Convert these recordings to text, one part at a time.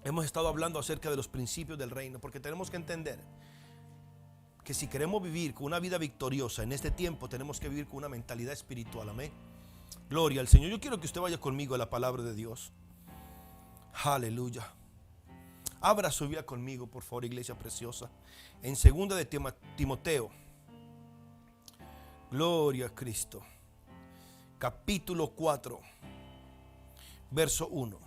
hemos estado hablando acerca de los principios del reino, porque tenemos que entender que si queremos vivir con una vida victoriosa en este tiempo, tenemos que vivir con una mentalidad espiritual. Amén. Gloria al Señor. Yo quiero que usted vaya conmigo a la palabra de Dios. Aleluya. Abra su Biblia conmigo, por favor, iglesia preciosa. En 2 de Timoteo. Gloria a Cristo. Capítulo 4, verso 1.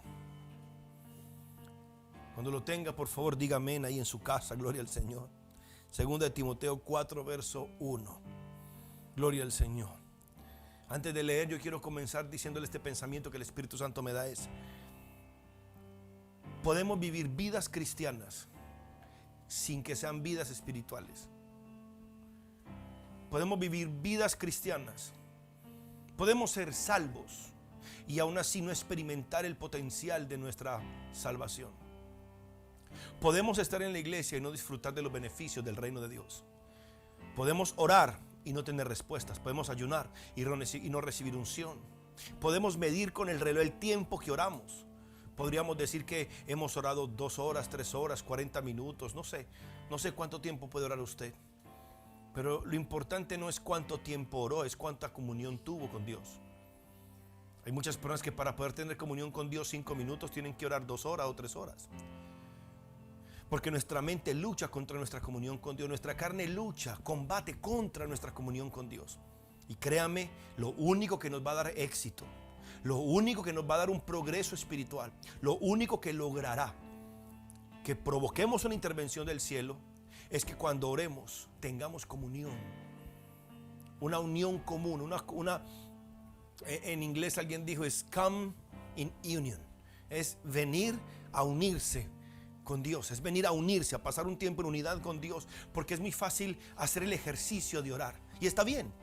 Cuando lo tenga, por favor, diga amén ahí en su casa. Gloria al Señor. 2 de Timoteo 4, verso 1. Gloria al Señor. Antes de leer, yo quiero comenzar diciéndole este pensamiento que el Espíritu Santo me da es: podemos vivir vidas cristianas sin que sean vidas espirituales. Podemos vivir vidas cristianas. Podemos ser salvos y aún así no experimentar el potencial de nuestra salvación. Podemos estar en la iglesia y no disfrutar de los beneficios del reino de Dios. Podemos orar y no tener respuestas. Podemos ayunar y no recibir unción. Podemos medir con el reloj el tiempo que oramos. Podríamos decir que hemos orado 2 horas, 3 horas, 40 minutos, no sé cuánto tiempo puede orar usted. Pero lo importante no es cuánto tiempo oró, es cuánta comunión tuvo con Dios. Hay muchas personas que para poder tener comunión con Dios 5 minutos tienen que orar 2 horas o 3 horas. Porque nuestra mente lucha contra nuestra comunión con Dios. Nuestra carne lucha, combate contra nuestra comunión con Dios. Y créame, lo único que nos va a dar éxito, lo único que nos va a dar un progreso espiritual, lo único que logrará que provoquemos una intervención del cielo, es que cuando oremos tengamos comunión, una unión común, en inglés alguien dijo es come in union, es venir a unirse con Dios, es venir a unirse, a pasar un tiempo en unidad con Dios, porque es muy fácil hacer el ejercicio de orar. Y está bien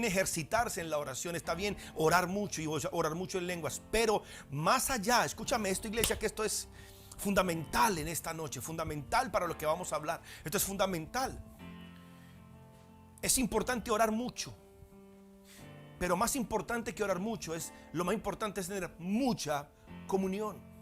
ejercitarse en la oración, está bien orar mucho y orar mucho en lenguas, pero más allá, escúchame esto, iglesia, que esto es fundamental en esta noche, fundamental para lo que vamos a hablar. Esto es fundamental. Es importante orar mucho, pero más importante que orar mucho lo más importante es tener mucha comunión.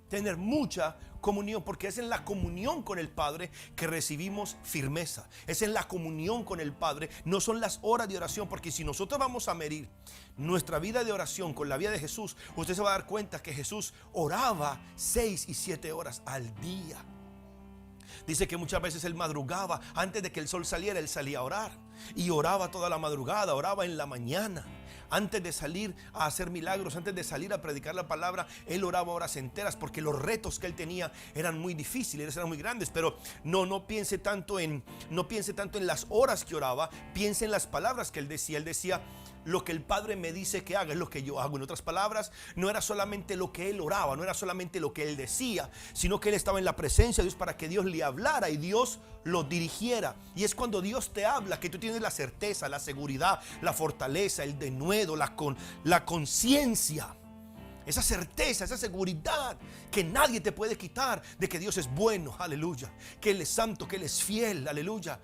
Tener mucha comunión, porque es en la comunión con el Padre que recibimos firmeza. Es en la comunión con el Padre, no son las horas de oración, porque si nosotros vamos a medir nuestra vida de oración con la vida de Jesús, usted se va a dar cuenta que Jesús oraba 6 y 7 horas al día. Dice que muchas veces él madrugaba, antes de que el sol saliera, él salía a orar. Y oraba toda la madrugada, oraba en la mañana. Antes de salir a hacer milagros, antes de salir a predicar la palabra, él oraba horas enteras, porque los retos que él tenía eran muy difíciles, eran muy grandes. Pero no piense tanto en las horas que oraba, piense en las palabras que él decía. Él decía: lo que el Padre me dice que haga es lo que yo hago. En otras palabras, no era solamente lo que él oraba, no era solamente lo que él decía, sino que él estaba en la presencia de Dios para que Dios le hablara y Dios lo dirigiera. Y es cuando Dios te habla que tú tienes la certeza, la seguridad, la fortaleza, el denuedo, la conciencia, esa certeza, esa seguridad que nadie te puede quitar de que Dios es bueno, aleluya, que Él es santo, que Él es fiel, aleluya,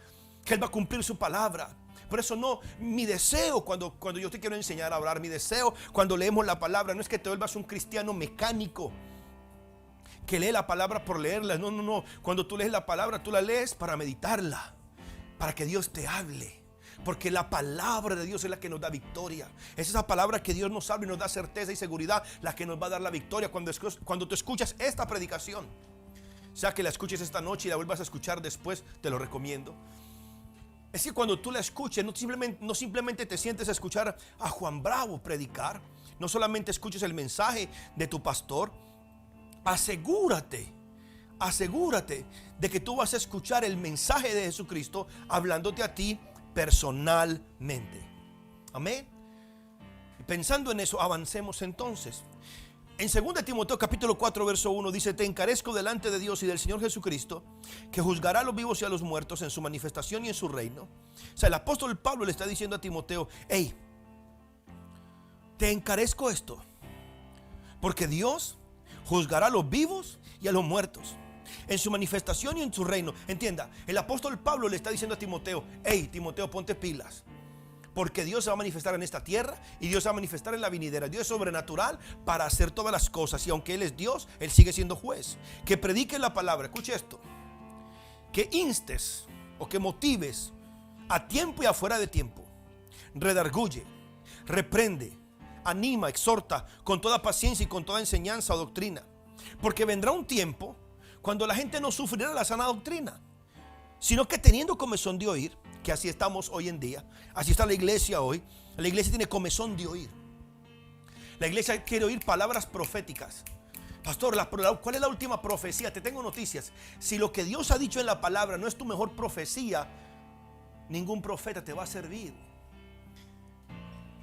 que Él va a cumplir su palabra. Por eso mi deseo cuando yo te quiero enseñar a orar, mi deseo cuando leemos la palabra no es que te vuelvas un cristiano mecánico que lee la palabra por leerla. No. Cuando tú lees la palabra, tú la lees para meditarla, para que Dios te hable. Porque la palabra de Dios es la que nos da victoria. Es esa palabra que Dios nos habla y nos da certeza y seguridad, la que nos va a dar la victoria. Cuando tú escuchas esta predicación, sea que la escuches esta noche y la vuelvas a escuchar después, te lo recomiendo. Es que cuando tú la escuches, no simplemente te sientes a escuchar a Juan Bravo predicar, no solamente escuches el mensaje de tu pastor, asegúrate de que tú vas a escuchar el mensaje de Jesucristo hablándote a ti personalmente. Amén. Pensando en eso, avancemos entonces. En 2 de Timoteo capítulo 4 verso 1 dice: te encarezco delante de Dios y del Señor Jesucristo, que juzgará a los vivos y a los muertos en su manifestación y en su reino. O sea, el apóstol Pablo le está diciendo a Timoteo: hey, te encarezco esto, porque Dios juzgará a los vivos y a los muertos en su manifestación y en su reino. Entienda, el apóstol Pablo le está diciendo a Timoteo: hey, Timoteo, ponte pilas, Porque Dios se va a manifestar en esta tierra y Dios se va a manifestar en la venidera. Dios es sobrenatural para hacer todas las cosas. Y aunque Él es Dios, Él sigue siendo juez. Que predique la palabra. Escuche esto. Que instes o que motives a tiempo y afuera de tiempo. Redarguye, reprende, anima, exhorta con toda paciencia y con toda enseñanza o doctrina. Porque vendrá un tiempo cuando la gente no sufrirá la sana doctrina, sino que teniendo comezón de oír, que así estamos hoy en día, así está la iglesia hoy. La iglesia tiene comezón de oír. La iglesia quiere oír palabras proféticas. Pastor, ¿cuál es la última profecía? Te tengo noticias. Si lo que Dios ha dicho en la palabra no es tu mejor profecía, ningún profeta te va a servir.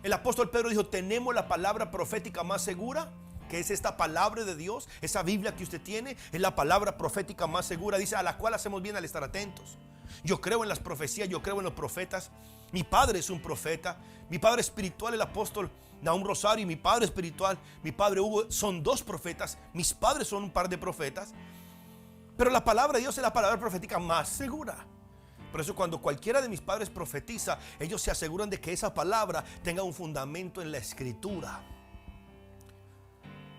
El apóstol Pedro dijo: tenemos la palabra profética más segura, que es esta palabra de Dios. Esa Biblia que usted tiene es la palabra profética más segura, dice, a la cual hacemos bien al estar atentos. Yo creo en las profecías, yo creo en los profetas. Mi padre es un profeta. Mi padre espiritual, el apóstol Nahum Rosario, y mi padre espiritual, mi padre Hugo, son dos profetas. Mis padres son un par de profetas. Pero la palabra de Dios es la palabra profética más segura. Por eso cuando cualquiera de mis padres profetiza, ellos se aseguran de que esa palabra tenga un fundamento en la escritura,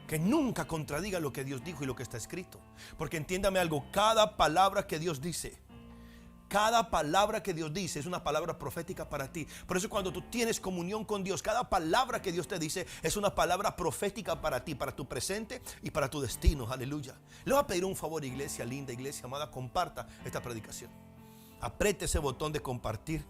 que nunca contradiga lo que Dios dijo y lo que está escrito. Porque entiéndame algo, cada palabra que Dios dice es una palabra profética para ti. Por eso cuando tú tienes comunión con Dios, cada palabra que Dios te dice es una palabra profética para ti, para tu presente y para tu destino. Aleluya. Le voy a pedir un favor, iglesia linda, iglesia amada, comparta esta predicación. Apriete ese botón de compartir.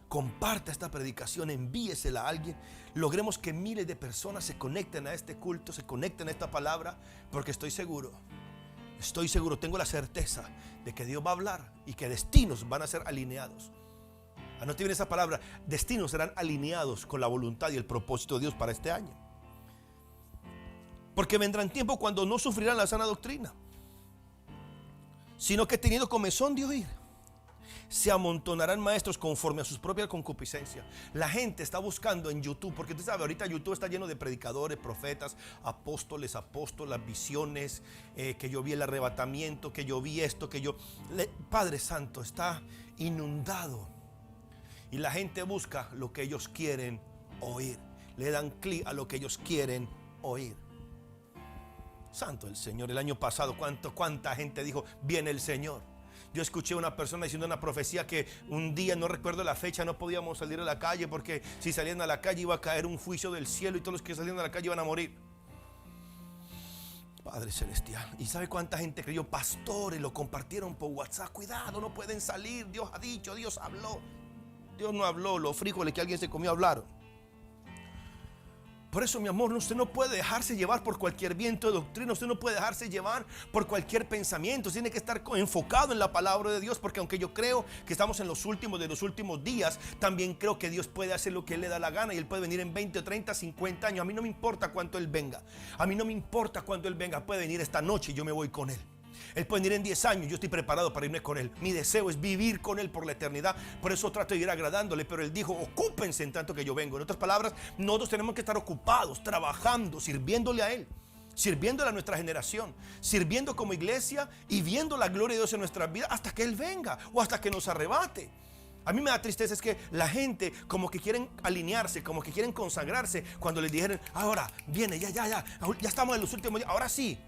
Comparta esta predicación, envíesela a alguien. Logremos que miles de personas se conecten a este culto, se conecten a esta palabra, porque estoy seguro, tengo la certeza de que Dios va a hablar y que destinos van a ser alineados. Anote bien esa palabra: destinos serán alineados con la voluntad y el propósito de Dios para este año. Porque vendrán tiempos cuando no sufrirán la sana doctrina, sino que teniendo comezón de oír, se amontonarán maestros conforme a sus propias concupiscencias. La gente está buscando en YouTube, porque usted sabe, ahorita YouTube está lleno de predicadores, profetas, apóstoles, visiones, que yo vi el arrebatamiento, que yo vi esto, Padre Santo, está inundado. Y la gente busca lo que ellos quieren oír. Le dan clic a lo que ellos quieren oír. Santo el Señor. El año pasado, ¿cuánta gente dijo: viene el Señor? Yo escuché a una persona diciendo una profecía que un día, no recuerdo la fecha, no podíamos salir a la calle porque si salían a la calle iba a caer un juicio del cielo y todos los que salían a la calle iban a morir. Padre Celestial. ¿Y sabe cuánta gente creyó? Pastores lo compartieron por WhatsApp: cuidado, no pueden salir, Dios ha dicho, Dios habló. Dios no habló, los frijoles que alguien se comió hablaron. Por eso, mi amor, usted no puede dejarse llevar por cualquier viento de doctrina. Usted no puede dejarse llevar por cualquier pensamiento. Tiene que estar enfocado en la palabra de Dios. Porque aunque yo creo que estamos en los últimos de los últimos días, también creo que Dios puede hacer lo que Él le da la gana. Y Él puede venir en 20, 30, 50 años. A mí no me importa cuánto Él venga. A mí no me importa cuánto Él venga. Puede venir esta noche y yo me voy con Él. Él puede venir en 10 años, yo estoy preparado para irme con Él. Mi deseo es vivir con Él por la eternidad. Por eso trato de ir agradándole. Pero Él dijo: ocúpense en tanto que yo vengo. En otras palabras, nosotros tenemos que estar ocupados, trabajando, sirviéndole a Él, sirviéndole a nuestra generación, sirviendo como iglesia y viendo la gloria de Dios en nuestras vidas hasta que Él venga o hasta que nos arrebate. A mí me da tristeza es que la gente como que quieren alinearse, como que quieren consagrarse cuando les dijeron: ahora viene, ya estamos en los últimos días, ahora sí.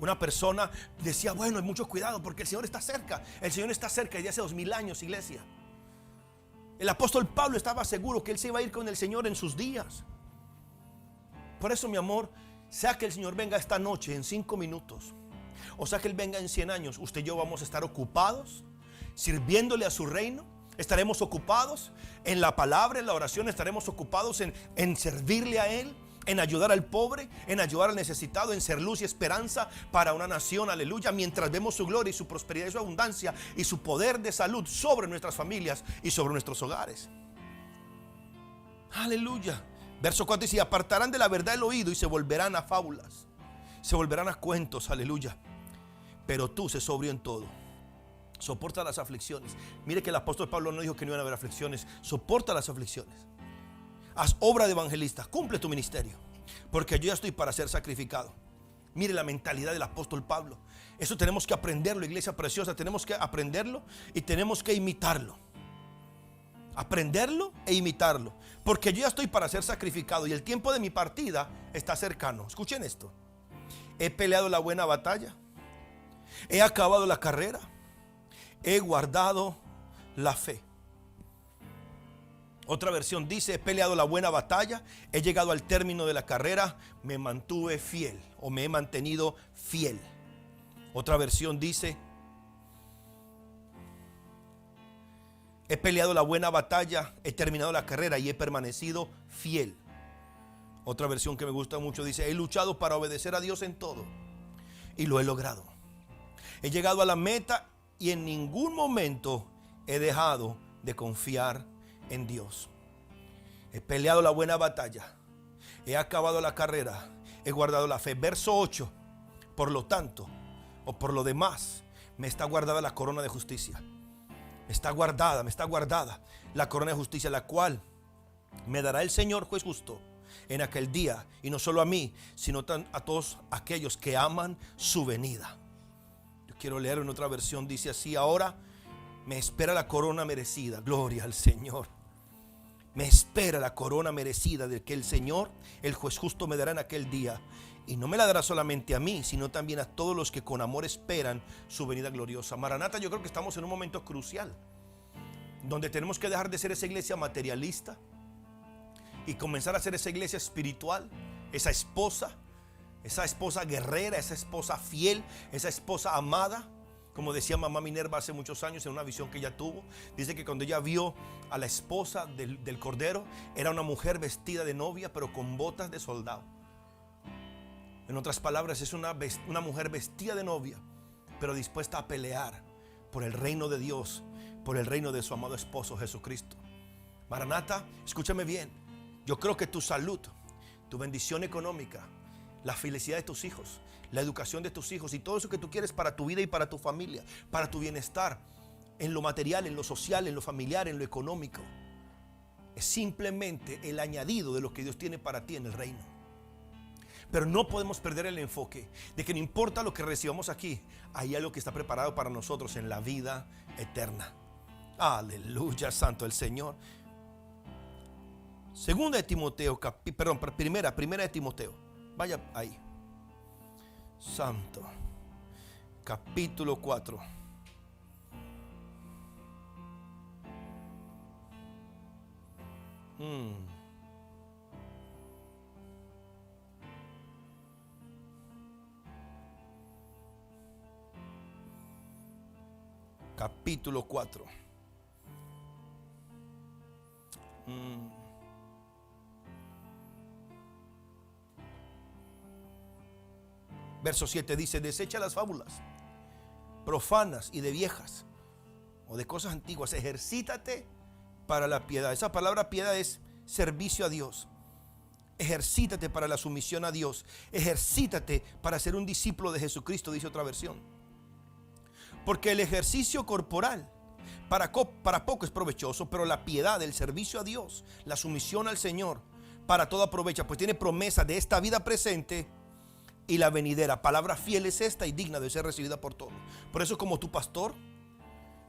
Una persona decía: bueno, hay mucho cuidado porque el Señor está cerca. El Señor está cerca desde hace 2000 años, iglesia. El apóstol Pablo estaba seguro que él se iba a ir con el Señor en sus días. Por eso, mi amor, sea que el Señor venga esta noche en 5 minutos, o sea que Él venga en 100 años, usted y yo vamos a estar ocupados sirviéndole a su reino. Estaremos ocupados en la palabra, en la oración. Estaremos ocupados en servirle a Él, en ayudar al pobre, en ayudar al necesitado, en ser luz y esperanza para una nación, aleluya, mientras vemos su gloria y su prosperidad y su abundancia y su poder de salud sobre nuestras familias y sobre nuestros hogares. Aleluya. Verso 4 dice: apartarán de la verdad el oído y se volverán a fábulas, se volverán a cuentos, aleluya. Pero tú, sé sobrio en todo, soporta las aflicciones. Mire que el apóstol Pablo no dijo que no iban a haber aflicciones. Soporta las aflicciones. Haz obra de evangelista, cumple tu ministerio, porque yo ya estoy para ser sacrificado. Mire la mentalidad del apóstol Pablo. Eso tenemos que aprenderlo, iglesia preciosa. Tenemos que aprenderlo y tenemos que imitarlo. aprenderlo e imitarlo, porque yo ya estoy para ser sacrificado y el tiempo de mi partida está cercano. Escuchen esto: he peleado la buena batalla, he acabado la carrera, he guardado la fe. Otra versión dice: he peleado la buena batalla, he llegado al término de la carrera, me mantuve fiel o me he mantenido fiel. Otra versión dice: he peleado la buena batalla, he terminado la carrera y he permanecido fiel. Otra versión que me gusta mucho dice: he luchado para obedecer a Dios en todo y lo he logrado. He llegado a la meta y en ningún momento he dejado de confiar en Dios. He peleado la buena batalla, he acabado la carrera, he guardado la fe. Verso 8: por lo tanto, o por lo demás, me está guardada la corona de justicia. Me está guardada la corona de justicia, la cual me dará el Señor juez justo en aquel día, y no solo a mí, sino a todos aquellos que aman su venida. Yo quiero leer en otra versión, dice así: ahora me espera la corona merecida. Gloria al Señor. Me espera la corona merecida de que el Señor, el juez justo, me dará en aquel día. Y no me la dará solamente a mí, sino también a todos los que con amor esperan su venida gloriosa. Maranata, yo creo que estamos en un momento crucial, donde tenemos que dejar de ser esa iglesia materialista y comenzar a ser esa iglesia espiritual, esa esposa guerrera, esa esposa fiel, esa esposa amada. Como decía mamá Minerva hace muchos años en una visión que ella tuvo, dice que cuando ella vio a la esposa del Cordero, era una mujer vestida de novia pero con botas de soldado. En otras palabras, es una mujer vestida de novia pero dispuesta a pelear por el reino de Dios, por el reino de su amado esposo Jesucristo. Maranata, escúchame bien. Yo creo que tu salud, tu bendición económica, la felicidad de tus hijos, la educación de tus hijos y todo eso que tú quieres para tu vida y para tu familia, para tu bienestar, en lo material, en lo social, en lo familiar, en lo económico, es simplemente el añadido de lo que Dios tiene para ti en el reino. Pero no podemos perder el enfoque de que no importa lo que recibamos aquí, hay algo que está preparado para nosotros en la vida eterna. Aleluya, santo el Señor. Segunda de Timoteo, primera de Timoteo. Vaya ahí. Santo. Capítulo 4. Capítulo 4. Verso 7 dice: desecha las fábulas profanas y de viejas o de cosas antiguas, ejercítate para la piedad. Esa palabra piedad es servicio a Dios. Ejercítate para la sumisión a Dios. Ejercítate para ser un discípulo de Jesucristo, dice otra versión. Porque el ejercicio corporal para poco es provechoso, pero la piedad, el servicio a Dios, la sumisión al Señor, para todo aprovecha, pues tiene promesa de esta vida presente y la venidera. Palabra fiel es esta y digna de ser recibida por todos. Por eso, como tu pastor,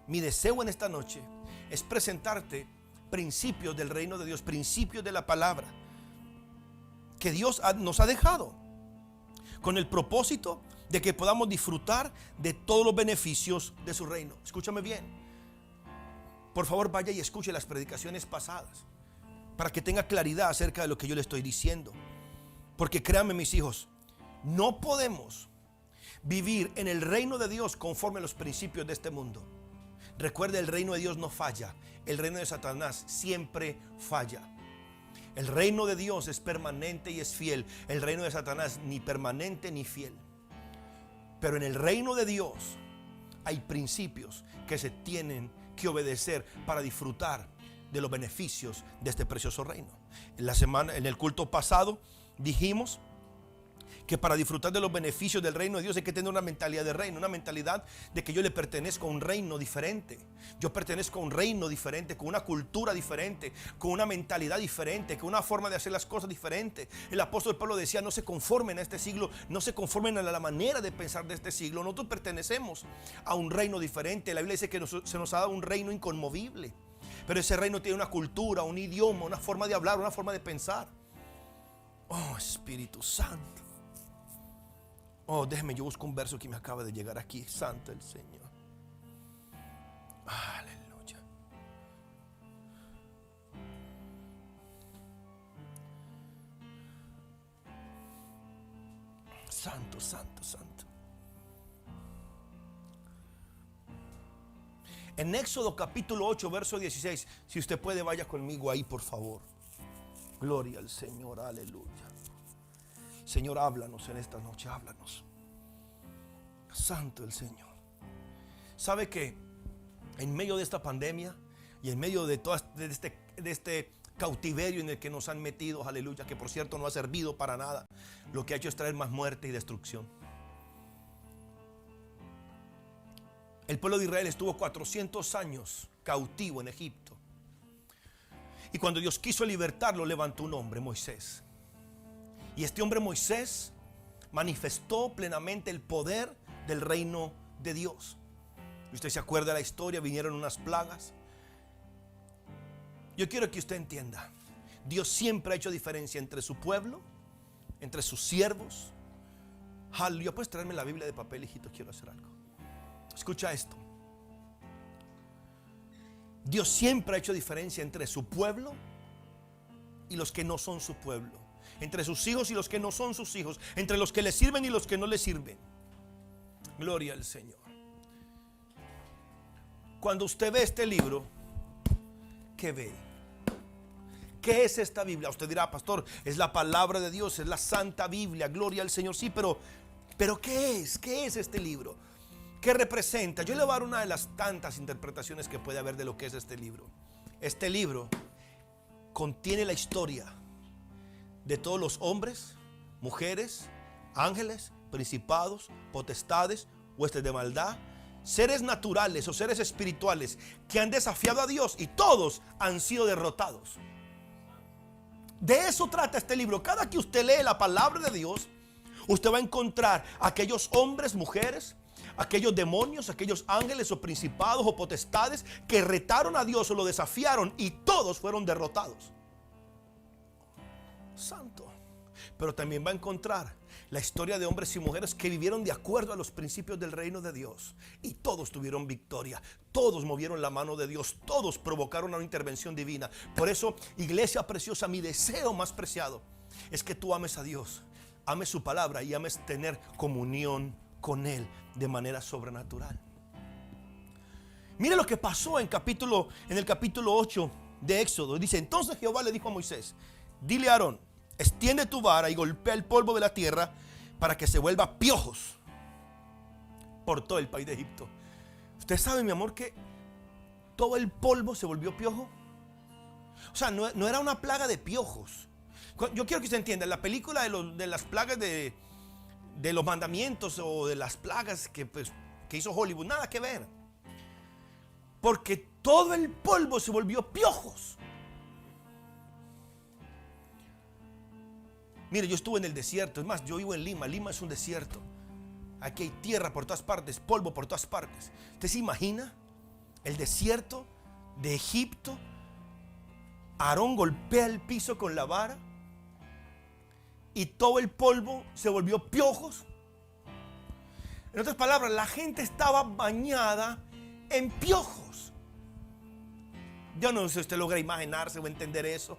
mi deseo en esta noche es presentarte principios del reino de Dios, principios de la palabra que Dios nos ha dejado, con el propósito de que podamos disfrutar de todos los beneficios de su reino. Escúchame bien. Por favor, vaya y escuche las predicaciones pasadas para que tenga claridad acerca de lo que yo le estoy diciendo. Porque créanme, mis hijos, no podemos vivir en el reino de Dios conforme a los principios de este mundo. Recuerde, el reino de Dios no falla. El reino de Satanás siempre falla. El reino de Dios es permanente y es fiel. El reino de Satanás ni permanente ni fiel. Pero en el reino de Dios hay principios que se tienen que obedecer para disfrutar de los beneficios de este precioso reino. En el culto pasado dijimos que para disfrutar de los beneficios del reino de Dios hay que tener una mentalidad de reino, una mentalidad de que yo le pertenezco a un reino diferente. Yo pertenezco a un reino diferente, con una cultura diferente, con una mentalidad diferente, con una forma de hacer las cosas diferente. El apóstol Pablo decía: no se conformen a este siglo, no se conformen a la manera de pensar de este siglo. Nosotros pertenecemos a un reino diferente. La Biblia dice que se nos ha dado un reino inconmovible. Pero ese reino tiene una cultura, un idioma, una forma de hablar, una forma de pensar. Oh, Espíritu Santo. Oh, déjeme, yo busco un verso que me acaba de llegar aquí. Santo el Señor. Aleluya. Santo, santo, santo. En Éxodo capítulo 8, verso 16. Si usted puede, vaya conmigo ahí, por favor. Gloria al Señor, aleluya. Señor, háblanos en esta noche, háblanos. Santo el Señor. ¿Sabe que en medio de esta pandemia y en medio de todo este cautiverio en el que nos han metido, aleluya, que por cierto no ha servido para nada, lo que ha hecho es traer más muerte y destrucción? El pueblo de Israel estuvo 400 años cautivo en Egipto. Y cuando Dios quiso libertarlo, levantó un hombre, Moisés. Y este hombre Moisés manifestó plenamente el poder del reino de Dios. Usted se acuerda de la historia, vinieron unas plagas. Yo quiero que usted entienda, Dios siempre ha hecho diferencia entre su pueblo, entre sus siervos. Aleluya. ¿Puedes traerme la Biblia de papel, hijito? Quiero hacer algo. Escucha esto. Dios siempre ha hecho diferencia entre su pueblo y los que no son su pueblo, entre sus hijos y los que no son sus hijos, entre los que le sirven y los que no le sirven. Gloria al Señor. Cuando usted ve este libro, ¿qué ve? ¿Qué es esta Biblia? Usted dirá, pastor, es la palabra de Dios, es la Santa Biblia, gloria al Señor. Sí, pero ¿qué es? ¿Qué es este libro? ¿Qué representa? Yo le voy a dar una de las tantas interpretaciones que puede haber de lo que es este libro. Este libro contiene la historia de todos los hombres, mujeres, ángeles, principados, potestades, huestes de maldad, seres naturales o seres espirituales que han desafiado a Dios y todos han sido derrotados. De eso trata este libro. Cada que usted lee la palabra de Dios, usted va a encontrar aquellos hombres, mujeres, aquellos demonios, aquellos ángeles o principados o potestades que retaron a Dios o lo desafiaron y todos fueron derrotados. Santo. Pero también va a encontrar la historia de hombres y mujeres que vivieron de acuerdo a los principios del reino de Dios y todos tuvieron victoria, todos movieron la mano de Dios, todos provocaron una intervención divina. Por eso, iglesia preciosa, mi deseo más preciado es que tú ames a Dios, ames su palabra y ames tener comunión con Él de manera sobrenatural. Mire lo que pasó en el capítulo 8 de Éxodo. Dice: entonces Jehová le dijo a Moisés: dile a Aarón, extiende tu vara y golpea el polvo de la tierra para que se vuelva piojos por todo el país de Egipto. Usted sabe, mi amor, que todo el polvo se volvió piojo. O sea, no era una plaga de piojos. Yo quiero que usted entienda, en la película de las plagas de los mandamientos o de las plagas que hizo Hollywood, nada que ver. Porque todo el polvo se volvió piojos. Mire, yo estuve en el desierto. Es más, yo vivo en Lima. Lima es un desierto. Aquí hay tierra por todas partes, polvo por todas partes. ¿Usted se imagina el desierto de Egipto? Aarón golpea el piso con la vara y todo el polvo se volvió piojos. En otras palabras, la gente estaba bañada en piojos. Yo no sé si usted logra imaginarse o entender eso.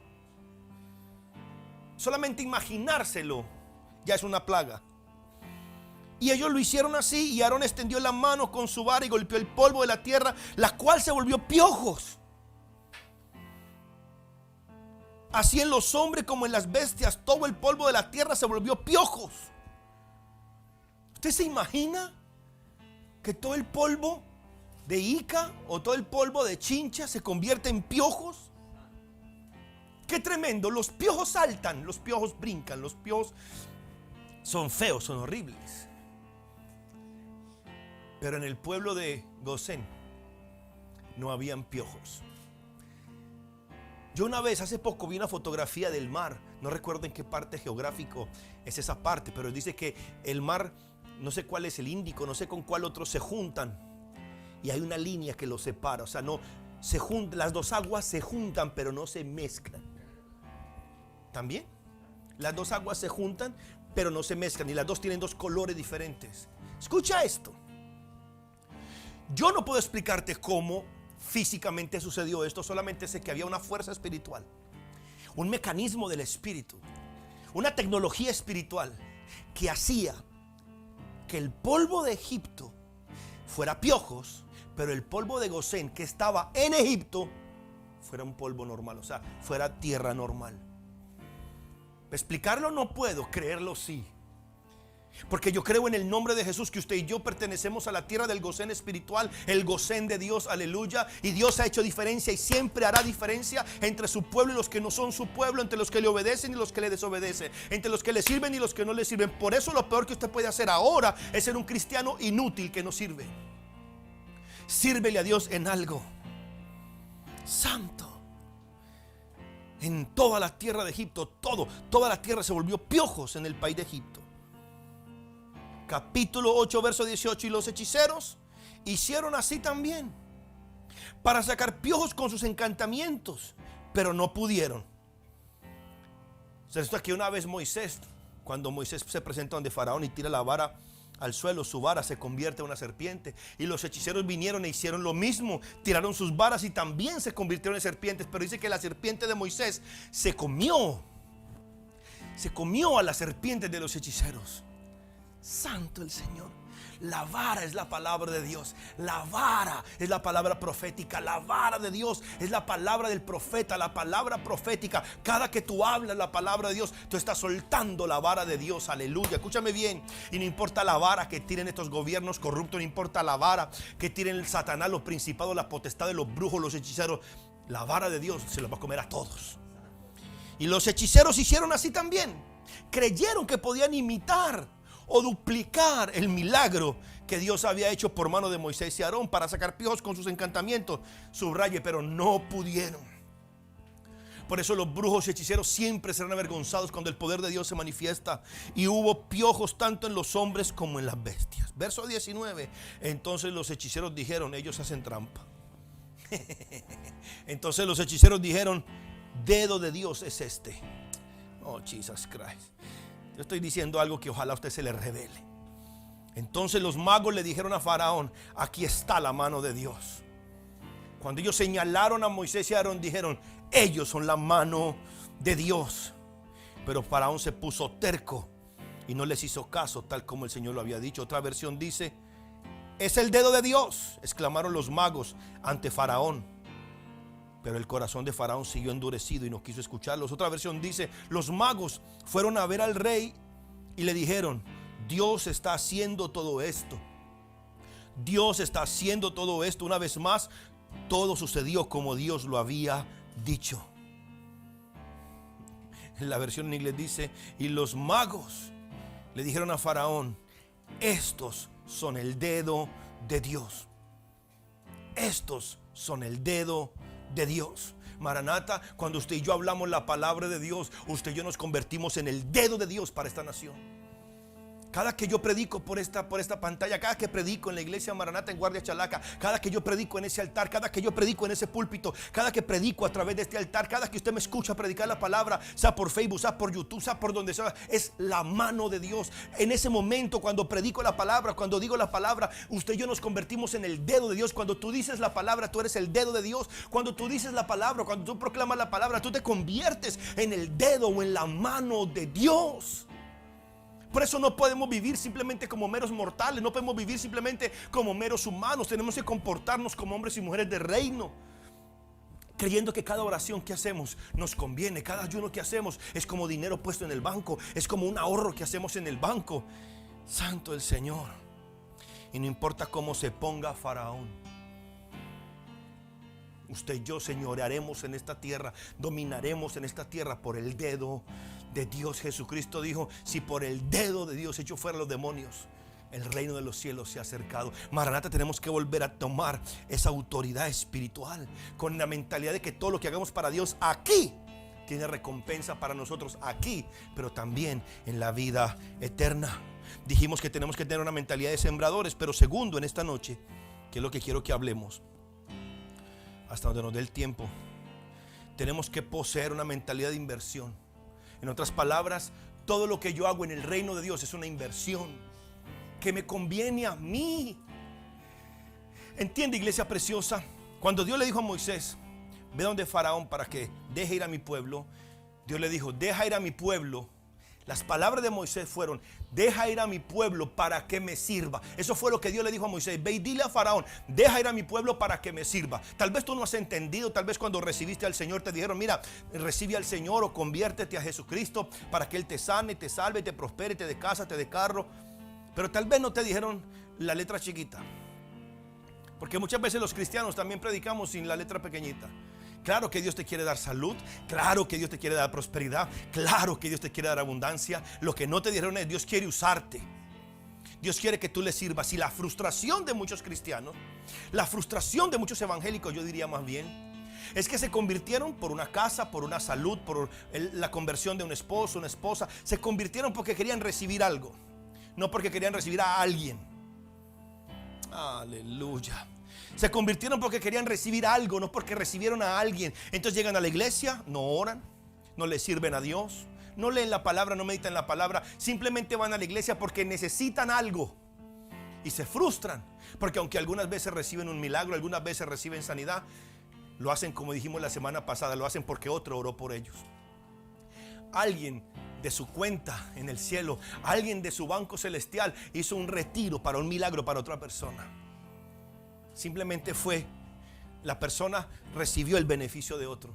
Solamente imaginárselo ya es una plaga. Y ellos lo hicieron así, y Aarón extendió la mano con su vara y golpeó el polvo de la tierra, la cual se volvió piojos. Así en los hombres como en las bestias, todo el polvo de la tierra se volvió piojos. ¿Usted se imagina que todo el polvo de Ica o todo el polvo de Chincha se convierte en piojos? ¡Qué tremendo! Los piojos saltan, los piojos brincan, los piojos son feos, son horribles. Pero en el pueblo de Gosén no habían piojos. Yo una vez, hace poco, vi una fotografía del mar. No recuerdo en qué parte geográfico es esa parte, pero dice que el mar, no sé cuál es el Índico, no sé con cuál otro se juntan. Y hay una línea que los separa. O sea, no, las dos aguas se juntan, pero no se mezclan. ¿También? Las dos aguas se juntan, pero no se mezclan, y las dos tienen dos colores diferentes. Escucha esto. Yo no puedo explicarte cómo físicamente sucedió esto, solamente sé que había una fuerza espiritual, un mecanismo del espíritu, una tecnología espiritual que hacía que el polvo de Egipto fuera piojos, pero el polvo de Gosén que estaba en Egipto fuera un polvo normal, o sea, fuera tierra normal. Explicarlo no puedo, creerlo sí. Porque yo creo en el nombre de Jesús que usted y yo pertenecemos a la tierra del Gosén espiritual, el Gosén de Dios, aleluya. Y Dios ha hecho diferencia y siempre hará diferencia entre su pueblo y los que no son su pueblo, entre los que le obedecen y los que le desobedecen, entre los que le sirven y los que no le sirven. Por eso lo peor que usted puede hacer ahora es ser un cristiano inútil que no sirve. Sírvele a Dios en algo santo. En toda la tierra de Egipto, toda la tierra se volvió piojos en el país de Egipto. Capítulo 8, verso 18. Y los hechiceros hicieron así también, para sacar piojos con sus encantamientos, pero no pudieron. Esto aquí una vez Moisés, cuando Moisés se presenta ante Faraón y tira la vara al suelo, su vara se convierte en una serpiente. Y los hechiceros vinieron e hicieron lo mismo, tiraron sus varas y también se convirtieron en serpientes. Pero dice que la serpiente de Moisés se comió a la serpiente de los hechiceros. Santo el Señor. La vara es la palabra de Dios. La vara es la palabra profética. La vara de Dios es la palabra del profeta, la palabra profética. Cada que tú hablas la palabra de Dios, tú estás soltando la vara de Dios. Aleluya. Escúchame bien. Y no importa la vara que tiren estos gobiernos corruptos, no importa la vara que tiren el Satanás, los principados, las potestades, los brujos, los hechiceros. La vara de Dios se los va a comer a todos. Y los hechiceros hicieron así también. Creyeron que podían imitar o duplicar el milagro que Dios había hecho por mano de Moisés y Aarón para sacar piojos con sus encantamientos. Subraye, pero no pudieron. Por eso los brujos y hechiceros siempre serán avergonzados cuando el poder de Dios se manifiesta. Y hubo piojos tanto en los hombres como en las bestias. Verso 19. Entonces los hechiceros dijeron: ellos hacen trampa. Entonces los hechiceros dijeron: dedo de Dios es este. Oh, Jesus Christ. Yo estoy diciendo algo que ojalá a usted se le revele. Entonces los magos le dijeron a Faraón: aquí está la mano de Dios. Cuando ellos señalaron a Moisés y a Aarón, dijeron: ellos son la mano de Dios. Pero Faraón se puso terco y no les hizo caso, tal como el Señor lo había dicho. Otra versión dice: es el dedo de Dios, exclamaron los magos ante Faraón. Pero el corazón de Faraón siguió endurecido y no quiso escucharlos. Otra versión dice: los magos fueron a ver al rey y le dijeron: Dios está haciendo todo esto. Dios está haciendo todo esto. Una vez más, todo sucedió como Dios lo había dicho. En la versión en inglés dice: y los magos le dijeron a Faraón: estos son el dedo de Dios. Estos son el dedo de Dios. Maranata, cuando usted y yo hablamos la palabra de Dios, usted y yo nos convertimos en el dedo de Dios para esta nación. Cada que yo predico por esta pantalla, cada que predico en la iglesia Maranata en Guardia Chalaca, cada que yo predico en ese altar, cada que yo predico en ese púlpito, cada que predico a través de este altar, cada que usted me escucha predicar la palabra, sea por Facebook, sea por YouTube, sea por donde sea, es la mano de Dios. En ese momento, cuando predico la palabra, cuando digo la palabra, usted y yo nos convertimos en el dedo de Dios. Cuando tú dices la palabra, tú eres el dedo de Dios. Cuando tú dices la palabra, cuando tú proclamas la palabra, tú te conviertes en el dedo o en la mano de Dios. Por eso no podemos vivir simplemente como meros mortales, no podemos vivir simplemente como meros humanos. Tenemos que comportarnos como hombres y mujeres de reino, creyendo que cada oración que hacemos nos conviene, cada ayuno que hacemos es como dinero puesto en el banco, es como un ahorro que hacemos en el banco. Santo el Señor. Y no importa cómo se ponga Faraón, usted y yo señorearemos en esta tierra, dominaremos en esta tierra por el dedo de Dios. Jesucristo dijo: si por el dedo de Dios echo fuera los demonios, el reino de los cielos se ha acercado. Maranata, tenemos que volver a tomar esa autoridad espiritual con la mentalidad de que todo lo que hagamos para Dios aquí tiene recompensa para nosotros aquí, pero también en la vida eterna. Dijimos que tenemos que tener una mentalidad de sembradores, pero segundo, en esta noche, que es lo que quiero que hablemos, hasta donde nos dé el tiempo, tenemos que poseer una mentalidad de inversión. En otras palabras, todo lo que yo hago en el reino de Dios es una inversión que me conviene a mí. Entiende, iglesia preciosa, cuando Dios le dijo a Moisés, ve donde Faraón para que deje ir a mi pueblo, Dios le dijo, deja ir a mi pueblo. Las palabras de Moisés fueron, deja ir a mi pueblo para que me sirva. Eso fue lo que Dios le dijo a Moisés. Ve y dile a Faraón, deja ir a mi pueblo para que me sirva. Tal vez tú no has entendido, tal vez cuando recibiste al Señor te dijeron, mira, recibe al Señor o conviértete a Jesucristo para que Él te sane, te salve, te prospere, te dé casa, te dé carro. Pero tal vez no te dijeron la letra chiquita. Porque muchas veces los cristianos también predicamos sin la letra pequeñita. Claro que Dios te quiere dar salud, claro que Dios te quiere dar prosperidad, claro que Dios te quiere dar abundancia. Lo que no te dijeron es, Dios quiere usarte. Dios quiere que tú le sirvas. Y la frustración de muchos cristianos, la frustración de muchos evangélicos, yo diría más bien, es que se convirtieron por una casa, por una salud, por la conversión de un esposo, una esposa. Se convirtieron porque querían recibir algo, no porque querían recibir a alguien. Aleluya. Se convirtieron porque querían recibir algo, no porque recibieron a alguien. Entonces llegan a la iglesia, no oran, no le sirven a Dios, no leen la palabra, no meditan la palabra. Simplemente van a la iglesia porque necesitan algo. Y se frustran, porque aunque algunas veces reciben un milagro, algunas veces reciben sanidad, lo hacen como dijimos la semana pasada, lo hacen porque otro oró por ellos. Alguien de su cuenta en el cielo, alguien de su banco celestial hizo un retiro para un milagro para otra persona. Simplemente fue, la persona recibió el beneficio de otro.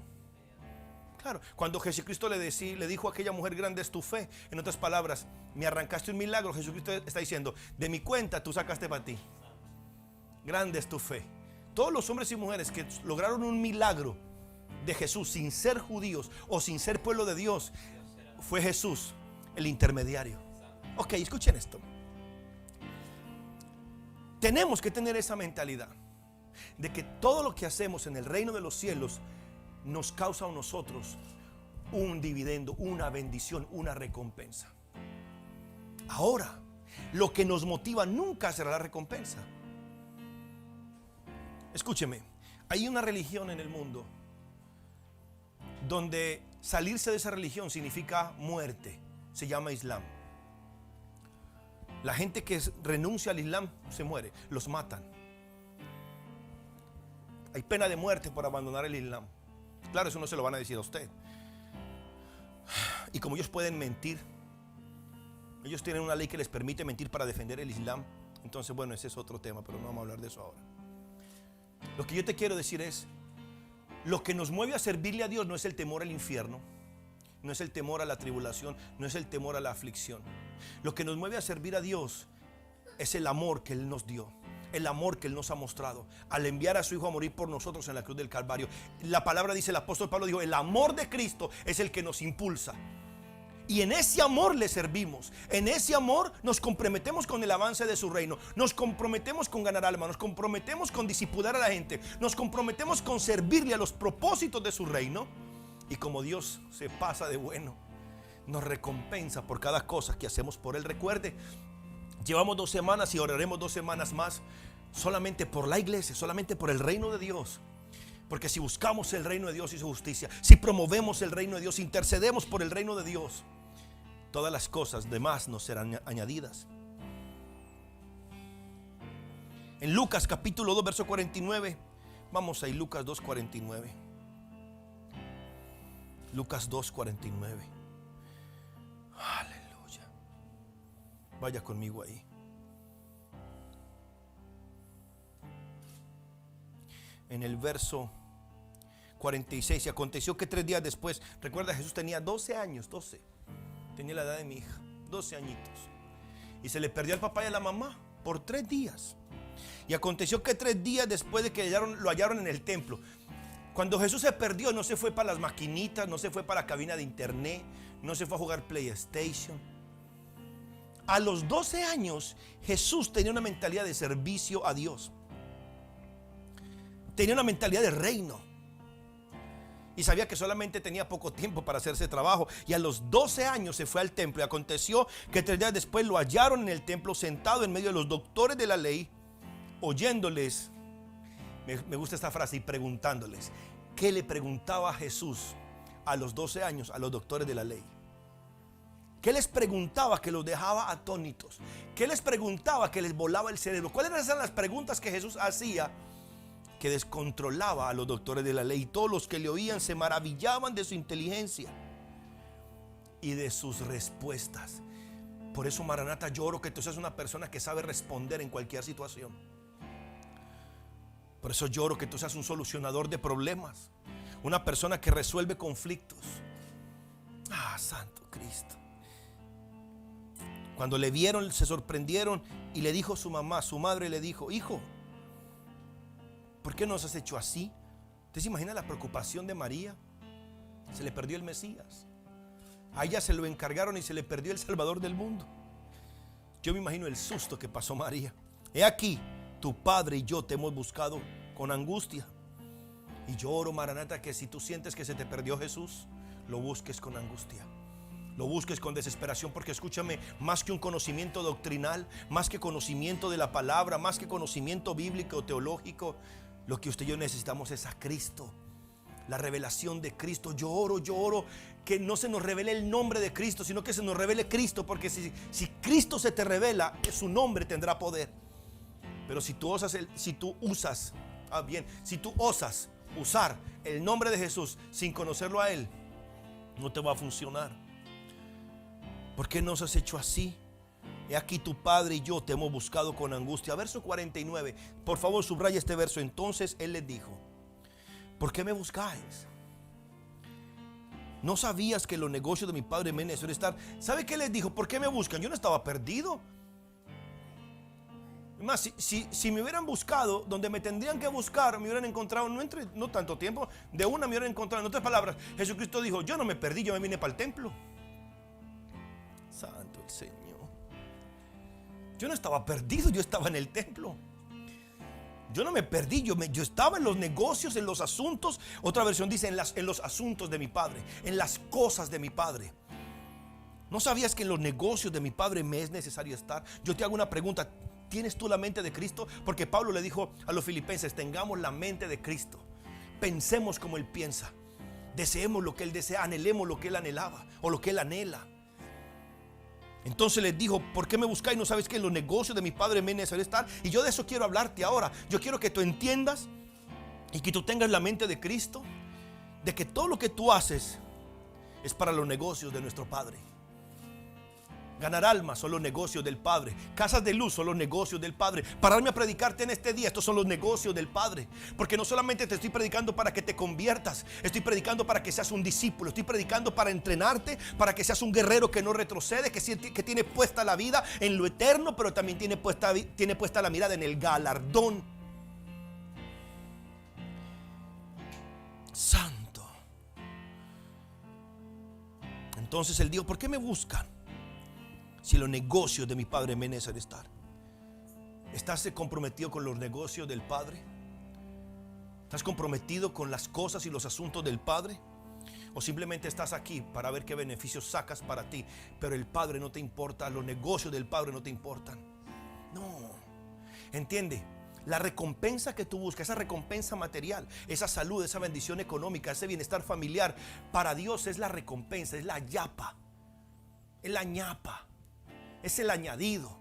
Claro, cuando Jesucristo le dijo a aquella mujer, grande es tu fe. En otras palabras, me arrancaste un milagro. Jesucristo está diciendo, de mi cuenta tú sacaste para ti. Grande es tu fe. Todos los hombres y mujeres que lograron un milagro de Jesús sin ser judíos o sin ser pueblo de Dios, fue Jesús el intermediario. Ok, escuchen esto. Tenemos que tener esa mentalidad de que todo lo que hacemos en el reino de los cielos nos causa a nosotros un dividendo, una bendición, una recompensa. Ahora, lo que nos motiva nunca será la recompensa. Escúcheme, hay una religión en el mundo donde salirse de esa religión significa muerte. Se llama Islam. La gente que renuncia al Islam se muere, los matan. Hay pena de muerte por abandonar el Islam. Claro, eso no se lo van a decir a usted. Y como ellos pueden mentir, ellos tienen una ley que les permite mentir para defender el Islam. Entonces, bueno, ese es otro tema, pero no vamos a hablar de eso ahora. Lo que yo te quiero decir es, lo que nos mueve a servirle a Dios no es el temor al infierno, no es el temor a la tribulación, no es el temor a la aflicción. Lo que nos mueve a servir a Dios es el amor que Él nos dio, el amor que Él nos ha mostrado al enviar a su Hijo a morir por nosotros en la cruz del Calvario. La palabra dice, el apóstol Pablo dijo, el amor de Cristo es el que nos impulsa. Y en ese amor le servimos. En ese amor nos comprometemos con el avance de su reino. Nos comprometemos con ganar alma. Nos comprometemos con discipular a la gente. Nos comprometemos con servirle a los propósitos de su reino. Y como Dios se pasa de bueno, nos recompensa por cada cosa que hacemos por Él. Recuerde, llevamos 2 semanas y oraremos 2 semanas más solamente por la iglesia, solamente por el reino de Dios. Porque si buscamos el reino de Dios y su justicia, si promovemos el reino de Dios, intercedemos por el reino de Dios, todas las cosas demás nos serán añadidas. En Lucas capítulo 2 verso 49, vamos ahí, Lucas 2, 49. Lucas 2, 49. Aleluya. Vaya conmigo ahí. En el verso 46, y aconteció que 3 días después, recuerda, Jesús tenía 12 años, 12. Tenía la edad de mi hija, 12 añitos. Y se le perdió al papá y a la mamá por 3 días. Y aconteció que 3 días después de que lo hallaron en el templo. Cuando Jesús se perdió, no se fue para las maquinitas, no se fue para la cabina de internet, no se fue a jugar PlayStation. A los 12 años, Jesús tenía una mentalidad de servicio a Dios. Tenía una mentalidad de reino. Y sabía que solamente tenía poco tiempo para hacer ese trabajo. Y a los 12 años se fue al templo. Y aconteció que 3 días después lo hallaron en el templo, sentado en medio de los doctores de la ley, oyéndoles Me gusta esta frase, y preguntándoles, ¿qué le preguntaba Jesús a los 12 años a los doctores de la ley? ¿Qué les preguntaba que los dejaba atónitos? ¿Qué les preguntaba que les volaba el cerebro? ¿Cuáles eran las preguntas que Jesús hacía que descontrolaba a los doctores de la ley? Y todos los que le oían se maravillaban de su inteligencia y de sus respuestas. Por eso, Maranata, yo oro que tú seas una persona que sabe responder en cualquier situación. Por eso lloro que tú seas un solucionador de problemas, una persona que resuelve conflictos. Santo Cristo. Cuando le vieron, se sorprendieron y le dijo su mamá, su madre le dijo, hijo, ¿por qué nos has hecho así? ¿Usted se imagina la preocupación de María? Se le perdió el Mesías. A ella se lo encargaron y se le perdió el Salvador del mundo. Yo me imagino el susto que pasó María. He aquí, tu padre y yo te hemos buscado con angustia. Y yo oro, Maranata, que si tú sientes que se te perdió Jesús, lo busques con angustia. Lo busques con desesperación, porque escúchame, más que un conocimiento doctrinal, más que conocimiento de la palabra, más que conocimiento bíblico o teológico, lo que usted y yo necesitamos es a Cristo, la revelación de Cristo. Yo oro que no se nos revele el nombre de Cristo, sino que se nos revele Cristo, porque si Cristo se te revela, su nombre tendrá poder. Pero si tú osas usar el nombre de Jesús sin conocerlo a Él, no te va a funcionar. ¿Por qué nos has hecho así? He aquí, tu padre y yo te hemos buscado con angustia. Verso 49. Por favor, subraya este verso. Entonces Él les dijo, ¿por qué me buscáis? ¿No sabías que los negocios de mi padre me suelen estar? ¿Sabe qué les dijo? ¿Por qué me buscan? Yo no estaba perdido. Más, si me hubieran buscado donde me tendrían que buscar, me hubieran encontrado, no tanto tiempo, de una me hubieran encontrado. En otras palabras, Jesucristo dijo, yo no me perdí, yo me vine para el templo. Santo el Señor. Yo no estaba perdido, yo estaba en el templo. Yo no me perdí, yo estaba en los negocios, en los asuntos. Otra versión dice en los asuntos de mi padre, en las cosas de mi padre. ¿No sabías que en los negocios de mi padre me es necesario estar? Yo te hago una pregunta. ¿Tienes tú la mente de Cristo? Porque Pablo le dijo a los filipenses, tengamos la mente de Cristo. Pensemos como Él piensa. Deseemos lo que Él desea, anhelemos lo que Él anhelaba o lo que Él anhela. Entonces les dijo, ¿por qué me buscáis? ¿No sabéis que en los negocios de mi padre me es necesario estar? Y yo de eso quiero hablarte ahora. Yo quiero que tú entiendas y que tú tengas la mente de Cristo, de que todo lo que tú haces es para los negocios de nuestro Padre. Ganar almas son los negocios del Padre. Casas de luz son los negocios del Padre. Pararme a predicarte en este día, estos son los negocios del Padre. Porque no solamente te estoy predicando para que te conviertas, estoy predicando para que seas un discípulo, estoy predicando para entrenarte, para que seas un guerrero que no retrocede, que tiene puesta la vida en lo eterno, pero también tiene puesta la mirada en el galardón. Santo. Entonces Él dijo, ¿por qué me buscan? Si los negocios de mi Padre me necesitan estar. ¿Estás comprometido con los negocios del Padre? ¿Estás comprometido con las cosas y los asuntos del Padre? ¿O simplemente estás aquí para ver qué beneficios sacas para ti, pero el Padre no te importa, los negocios del Padre no te importan? No. Entiende, la recompensa que tú buscas, esa recompensa material, esa salud, esa bendición económica, ese bienestar familiar, para Dios es la recompensa, es la yapa, es la ñapa. Es el añadido.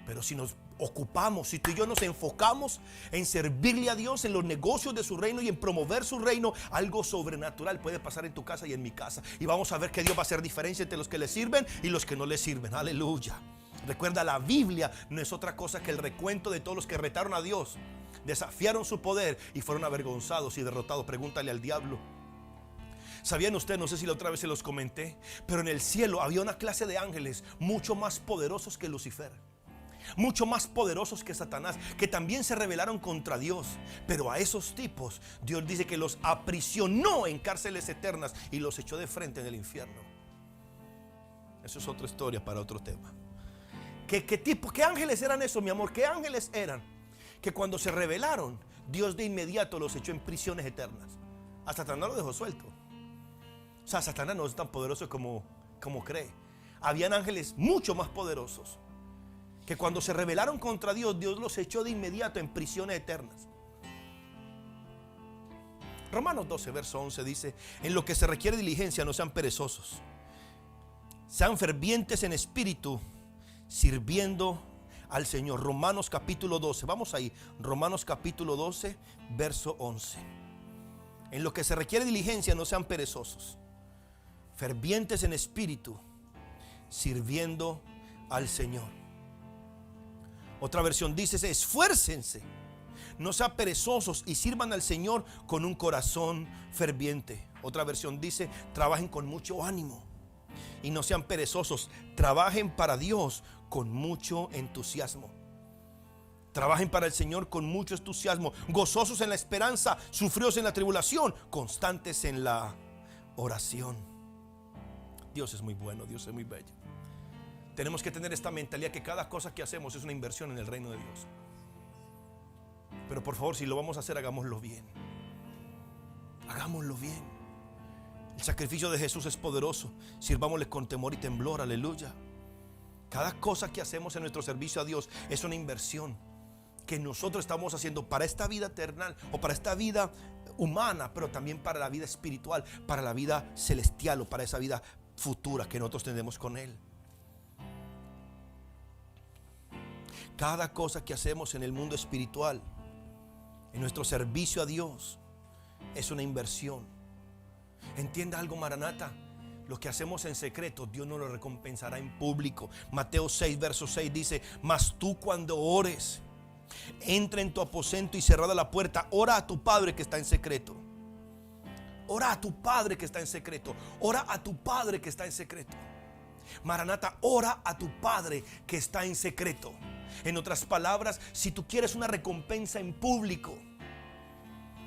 Pero si nos ocupamos, si tú y yo nos enfocamos en servirle a Dios, en los negocios de su reino y en promover su reino, algo sobrenatural puede pasar en tu casa y en mi casa. Y vamos a ver que Dios va a hacer diferencia entre los que le sirven y los que no le sirven. Aleluya. Recuerda, la Biblia no es otra cosa que el recuento de todos los que retaron a Dios, desafiaron su poder y fueron avergonzados y derrotados. Pregúntale al diablo. ¿Sabían ustedes? No sé si la otra vez se los comenté, pero en el cielo había una clase de ángeles mucho más poderosos que Lucifer, mucho más poderosos que Satanás, que también se rebelaron contra Dios. Pero a esos tipos Dios dice que los aprisionó en cárceles eternas y los echó de frente en el infierno. Eso es otra historia para otro tema. ¿Qué ángeles eran esos, mi amor? ¿Qué ángeles eran? Que cuando se rebelaron, Dios de inmediato los echó en prisiones eternas. A Satanás lo dejó suelto. O sea, Satanás no es tan poderoso como cree. Habían ángeles mucho más poderosos que cuando se rebelaron contra Dios, Dios los echó de inmediato en prisiones eternas. Romanos 12, verso 11 dice: en lo que se requiere diligencia, no sean perezosos, sean fervientes en espíritu, sirviendo al Señor. Romanos capítulo 12, vamos ahí, Romanos capítulo 12, verso 11. En lo que se requiere diligencia, no sean perezosos, fervientes en espíritu, sirviendo al Señor. Otra versión dice: esfuércense, no sean perezosos y sirvan al Señor con un corazón ferviente. Otra versión dice: trabajen con mucho ánimo y no sean perezosos, trabajen para Dios con mucho entusiasmo. Trabajen para el Señor con mucho entusiasmo, gozosos en la esperanza, sufridos en la tribulación, constantes en la oración. Dios es muy bueno, Dios es muy bello. Tenemos que tener esta mentalidad que cada cosa que hacemos es una inversión en el reino de Dios. Pero por favor, si lo vamos a hacer, hagámoslo bien. Hagámoslo bien. El sacrificio de Jesús es poderoso. Sirvámosle con temor y temblor, aleluya. Cada cosa que hacemos en nuestro servicio a Dios es una inversión que nosotros estamos haciendo para esta vida terrenal o para esta vida humana, pero también para la vida espiritual, para la vida celestial o para esa vida futura que nosotros tenemos con Él. Cada cosa que hacemos en el mundo espiritual, en nuestro servicio a Dios, es una inversión. Entienda algo, Maranata: lo que hacemos en secreto, Dios nos lo recompensará en público. Mateo 6, verso 6 dice: mas tú, cuando ores, entra en tu aposento y cerrada la puerta, ora a tu Padre que está en secreto. Ora a tu Padre que está en secreto. Ora a tu Padre que está en secreto. Maranata, ora a tu Padre que está en secreto. En otras palabras, si tú quieres una recompensa en público,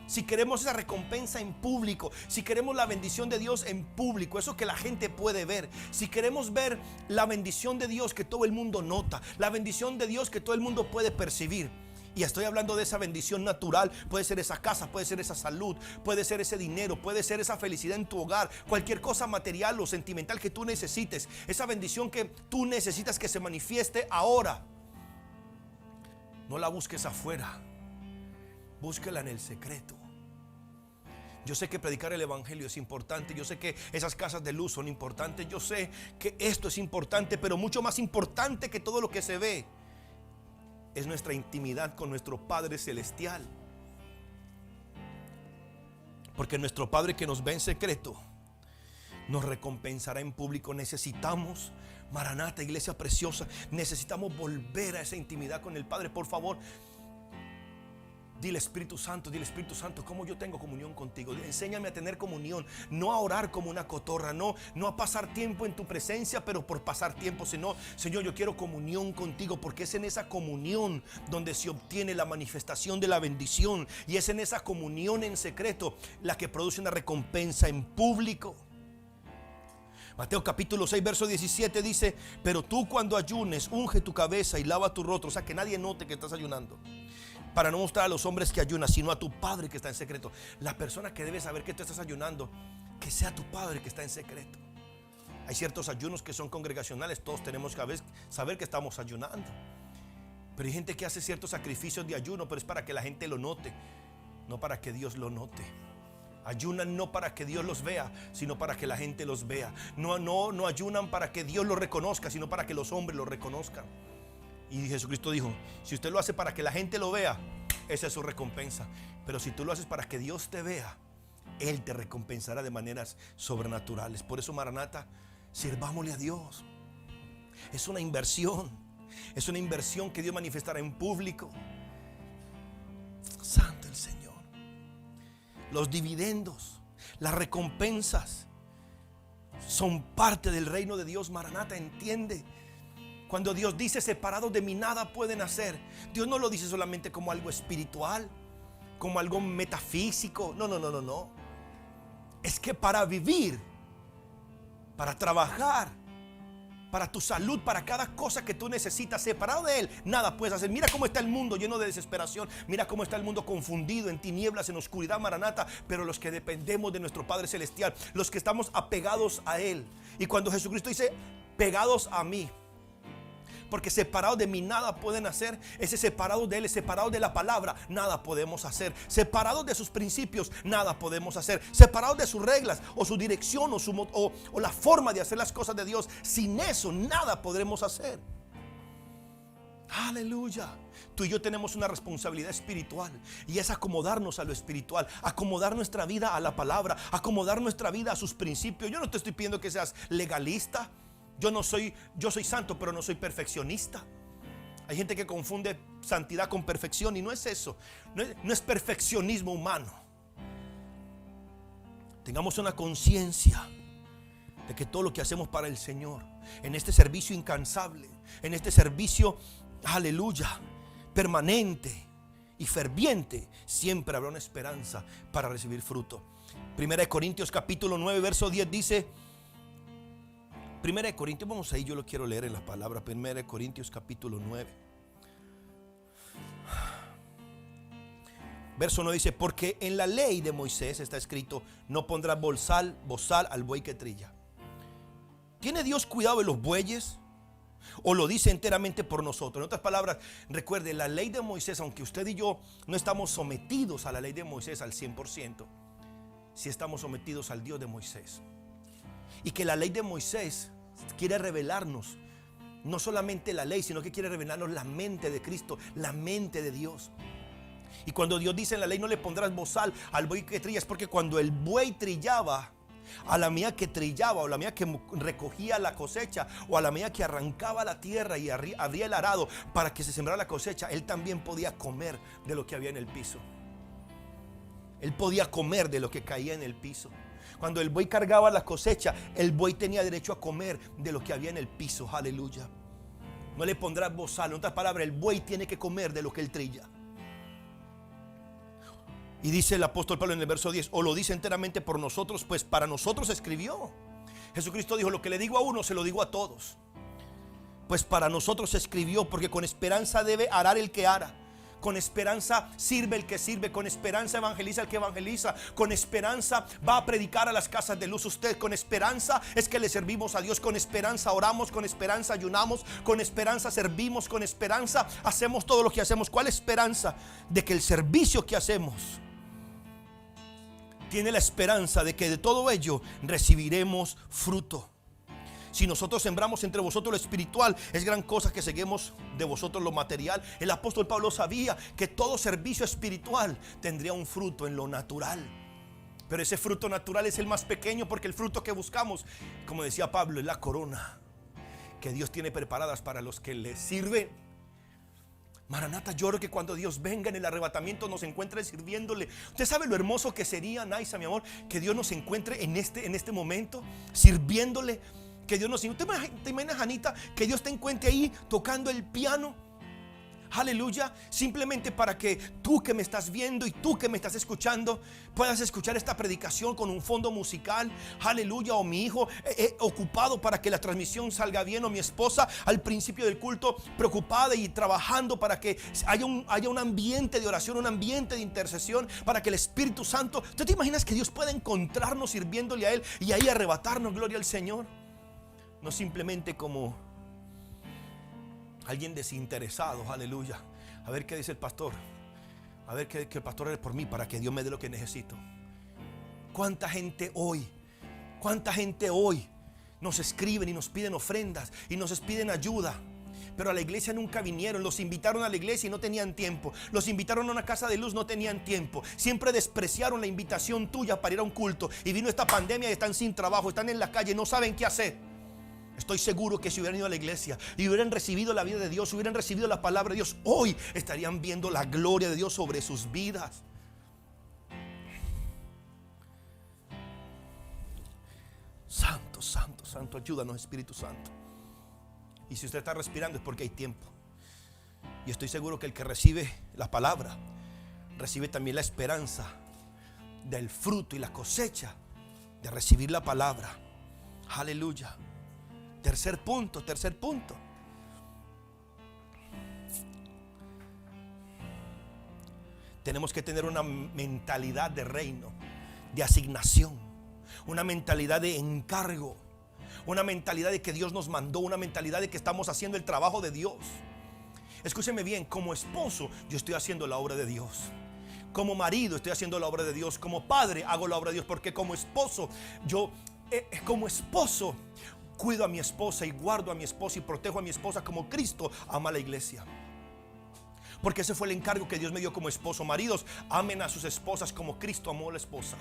si queremos esa recompensa en público, si queremos la bendición de Dios en público, eso que la gente puede ver, si queremos ver la bendición de Dios que todo el mundo nota, la bendición de Dios que todo el mundo puede percibir, y estoy hablando de esa bendición natural, puede ser esa casa, puede ser esa salud, puede ser ese dinero, puede ser esa felicidad en tu hogar, cualquier cosa material o sentimental que tú necesites, esa bendición que tú necesitas que se manifieste ahora. No la busques afuera, búsquela en el secreto. Yo sé que predicar el evangelio es importante, yo sé que esas casas de luz son importantes, yo sé que esto es importante, pero mucho más importante que todo lo que se ve es nuestra intimidad con nuestro Padre Celestial. Porque nuestro Padre que nos ve en secreto nos recompensará en público. Necesitamos, Maranata, iglesia preciosa, necesitamos volver a esa intimidad con el Padre. Por favor, dile: Espíritu Santo, ¿cómo yo tengo comunión contigo? Enséñame a tener comunión, no a orar como una cotorra, no a pasar tiempo en tu presencia, pero por pasar tiempo, sino, Señor, yo quiero comunión contigo, porque es en esa comunión donde se obtiene la manifestación de la bendición, y es en esa comunión en secreto la que produce una recompensa en público. Mateo capítulo 6, verso 17 dice: pero tú, cuando ayunes, unge tu cabeza y lava tu rostro, o sea, que nadie note que estás ayunando, para no mostrar a los hombres que ayunas, sino a tu Padre que está en secreto. La persona que debe saber que tú estás ayunando, que sea tu Padre que está en secreto. Hay ciertos ayunos que son congregacionales, todos tenemos que saber que estamos ayunando, pero hay gente que hace ciertos sacrificios de ayuno, pero es para que la gente lo note, no para que Dios lo note. Ayunan no para que Dios los vea, sino para que la gente los vea. No ayunan para que Dios los reconozca, sino para que los hombres los reconozcan. Y Jesucristo dijo: si usted lo hace para que la gente lo vea, esa es su recompensa. Pero si tú lo haces para que Dios te vea, Él te recompensará de maneras sobrenaturales. Por eso, Maranata, sirvámosle a Dios. Es una inversión. Es una inversión que Dios manifestará en público. Santo el Señor. Los dividendos, las recompensas son parte del reino de Dios. Maranata, entiende. Cuando Dios dice: separados de mí nada pueden hacer, Dios no lo dice solamente como algo espiritual, como algo metafísico. No. Es que para vivir, para trabajar, para tu salud, para cada cosa que tú necesitas, separado de Él, nada puedes hacer. Mira cómo está el mundo lleno de desesperación. Mira cómo está el mundo confundido, en tinieblas, en oscuridad, Maranata. Pero los que dependemos de nuestro Padre Celestial, los que estamos apegados a Él. Y cuando Jesucristo dice: pegados a mí, Porque separados de mí nada pueden hacer. Ese separados de Él, separados de la palabra, nada podemos hacer. Separados de sus principios, nada podemos hacer. Separados de sus reglas o su dirección o la forma de hacer las cosas de Dios, sin eso nada podremos hacer. Aleluya. Tú y yo tenemos una responsabilidad espiritual, y es acomodarnos a lo espiritual, acomodar nuestra vida a la palabra, acomodar nuestra vida a sus principios. Yo no te estoy pidiendo que seas legalista. Yo soy santo, pero no soy perfeccionista. Hay gente que confunde santidad con perfección, y no es eso. No es perfeccionismo humano. Tengamos una conciencia de que todo lo que hacemos para el Señor, en este servicio incansable, en este servicio, aleluya, permanente y ferviente, siempre habrá una esperanza para recibir fruto. Primera de Corintios capítulo 9 verso 10 dice, Primera de Corintios, vamos ahí, yo lo quiero leer en la palabra. Primera de Corintios capítulo 9 verso 9 dice: porque en la ley de Moisés está escrito: no pondrás bozal al buey que trilla. ¿Tiene Dios cuidado de los bueyes? ¿O lo dice enteramente por nosotros? En otras palabras, recuerde, la ley de Moisés, aunque usted y yo no estamos sometidos a la ley de Moisés al 100%, sí estamos sometidos al Dios de Moisés. Y que la ley de Moisés quiere revelarnos no solamente la ley, sino que quiere revelarnos la mente de Cristo, la mente de Dios. Y cuando Dios dice en la ley: no le pondrás bozal al buey que trilla, es porque cuando el buey trillaba, a la medida que trillaba, o la medida que recogía la cosecha, o a la medida que arrancaba la tierra y abría el arado para que se sembrara la cosecha, él también podía comer de lo que había en el piso. Él podía comer de lo que caía en el piso. Cuando el buey cargaba la cosecha, el buey tenía derecho a comer de lo que había en el piso. Aleluya. No le pondrás bozal. En otras palabras, el buey tiene que comer de lo que él trilla. Y dice el apóstol Pablo en el verso 10: o lo dice enteramente por nosotros, pues para nosotros escribió. Jesucristo dijo: lo que le digo a uno, se lo digo a todos. Pues para nosotros escribió, porque con esperanza debe arar el que ara. Con esperanza sirve el que sirve. Con esperanza evangeliza el que evangeliza. Con esperanza va a predicar a las casas de luz usted. Con esperanza es que le servimos a Dios. Con esperanza oramos. Con esperanza ayunamos. Con esperanza servimos. Con esperanza hacemos todo lo que hacemos. ¿Cuál esperanza? De que el servicio que hacemos tiene la esperanza de que de todo ello recibiremos fruto. Si nosotros sembramos entre vosotros lo espiritual, es gran cosa que seguimos de vosotros lo material. El apóstol Pablo sabía que todo servicio espiritual tendría un fruto en lo natural. Pero ese fruto natural es el más pequeño, porque el fruto que buscamos, como decía Pablo, es la corona que Dios tiene preparadas para los que le sirven. Maranata, yo creo que cuando Dios venga en el arrebatamiento nos encuentre sirviéndole. Usted sabe lo hermoso que sería, Naisa, mi amor, que Dios nos encuentre en este momento sirviéndole. Que Dios nos... ¿Te imaginas, Anita, que Dios te encuentre ahí tocando el piano? Aleluya. Simplemente para que tú que me estás viendo y tú que me estás escuchando puedas escuchar esta predicación con un fondo musical. Aleluya. O mi hijo ocupado para que la transmisión salga bien, o mi esposa al principio del culto preocupada y trabajando para que haya un ambiente de oración, un ambiente de intercesión, para que el Espíritu Santo... ¿Tú te imaginas que Dios pueda encontrarnos sirviéndole a Él y ahí arrebatarnos? Gloria al Señor. No simplemente como alguien desinteresado, aleluya. A ver qué dice el pastor. A ver que el pastor ore por mí para que Dios me dé lo que necesito. ¿Cuánta gente hoy nos escriben y nos piden ofrendas y nos piden ayuda? Pero a la iglesia nunca vinieron. Los invitaron a la iglesia y no tenían tiempo. Los invitaron a una casa de luz, no tenían tiempo. Siempre despreciaron la invitación tuya para ir a un culto. Y vino esta pandemia y están sin trabajo, están en la calle, no saben qué hacer. Estoy seguro que si hubieran ido a la iglesia y hubieran recibido la vida de Dios, hubieran recibido la palabra de Dios, hoy estarían viendo la gloria de Dios sobre sus vidas. Santo, santo, santo, ayúdanos, Espíritu Santo. Y si usted está respirando es porque hay tiempo. Y estoy seguro que el que recibe la palabra recibe también la esperanza del fruto y la cosecha de recibir la palabra. Aleluya. Tercer punto. Tenemos que tener una mentalidad de reino, de asignación, una mentalidad de encargo, una mentalidad de que Dios nos mandó, una mentalidad de que estamos haciendo el trabajo de Dios. Escúcheme bien, como esposo yo estoy haciendo la obra de Dios. Como marido estoy haciendo la obra de Dios. Como padre hago la obra de Dios. Porque como esposo cuido a mi esposa y guardo a mi esposa y protejo a mi esposa como Cristo ama a la iglesia. Porque ese fue el encargo que Dios me dio como esposo. Maridos, amen a sus esposas como Cristo amó a la esposa,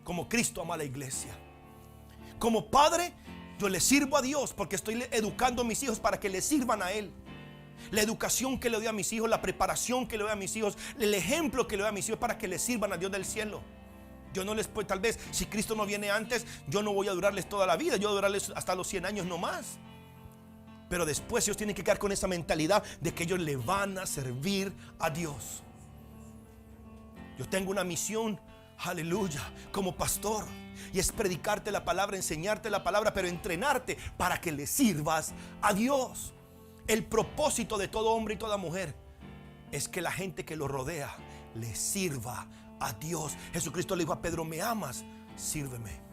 como Cristo ama a la iglesia. Como padre, yo le sirvo a Dios porque estoy educando a mis hijos para que le sirvan a Él. La educación que le doy a mis hijos, la preparación que le doy a mis hijos, el ejemplo que le doy a mis hijos para que le sirvan a Dios del cielo. Yo no les puedo, tal vez si Cristo no viene antes, yo no voy a durarles toda la vida, yo voy a durarles hasta los 100 años no más. Pero después ellos tienen que quedar con esa mentalidad de que ellos le van a servir a Dios. Yo tengo una misión, aleluya, como pastor, y es predicarte la palabra, enseñarte la palabra, pero entrenarte para que le sirvas a Dios. El propósito de todo hombre y toda mujer es que la gente que lo rodea le sirva a Dios. Jesucristo le dijo a Pedro: ¿me amas? Sírveme.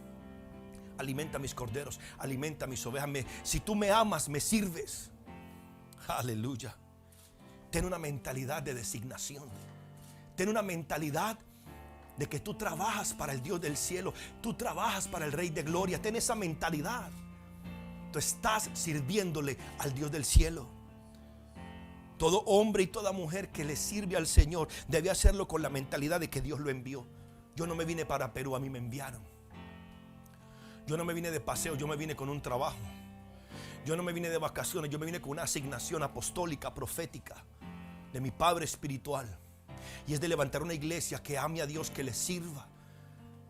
Alimenta mis corderos, alimenta mis ovejas. Si tú me amas, me sirves. Aleluya. Ten una mentalidad de designación. Ten una mentalidad de que tú trabajas para el Dios del cielo. Tú trabajas para el Rey de Gloria. Ten esa mentalidad. Tú estás sirviéndole al Dios del cielo. Todo hombre y toda mujer que le sirve al Señor debe hacerlo con la mentalidad de que Dios lo envió. Yo no me vine para Perú, a mí me enviaron. Yo no me vine de paseo, yo me vine con un trabajo. Yo no me vine de vacaciones, yo me vine con una asignación apostólica, profética de mi Padre espiritual. Y es de levantar una iglesia que ame a Dios, que le sirva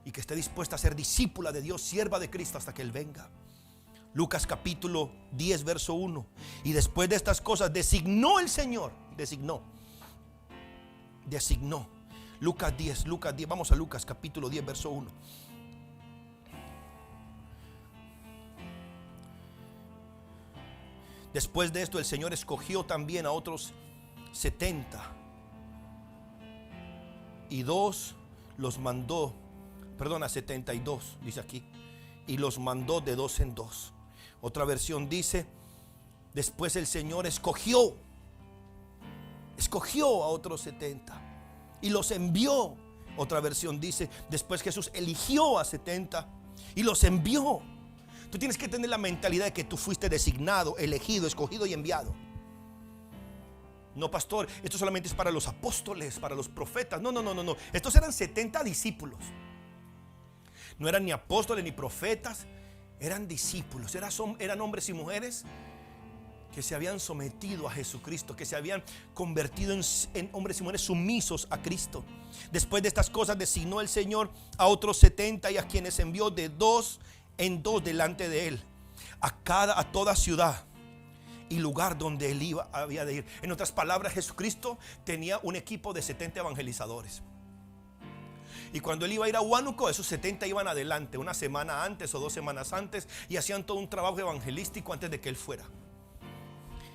y que esté dispuesta a ser discípula de Dios, sierva de Cristo hasta que Él venga. Lucas capítulo 10 verso 1. Y después de estas cosas designó el Señor. Designó. Lucas 10. Vamos a Lucas capítulo 10 verso 1. Después de esto el Señor escogió también a otros 70 y los mandó, a 72 dice aquí, y los mandó de 2 en 2. Otra versión dice: después el Señor escogió a otros 70 y los envió. Otra versión dice: después Jesús eligió a 70 y los envió. Tú tienes que tener la mentalidad de que tú fuiste designado, elegido, escogido y enviado. No, pastor, esto solamente es para los apóstoles, para los profetas. No. Estos eran 70 discípulos. No eran ni apóstoles ni profetas, eran discípulos. Eran hombres y mujeres que se habían sometido a Jesucristo, que se habían convertido en hombres y mujeres sumisos a Cristo. Después de estas cosas designó el Señor a otros 70 y a quienes envió de 2 en 2 delante de Él, a toda ciudad y lugar donde Él había de ir. En otras palabras, Jesucristo tenía un equipo de 70 evangelizadores. Y cuando Él iba a ir a Huánuco, esos 70 iban adelante, una semana antes o 2 semanas antes, y hacían todo un trabajo evangelístico antes de que Él fuera.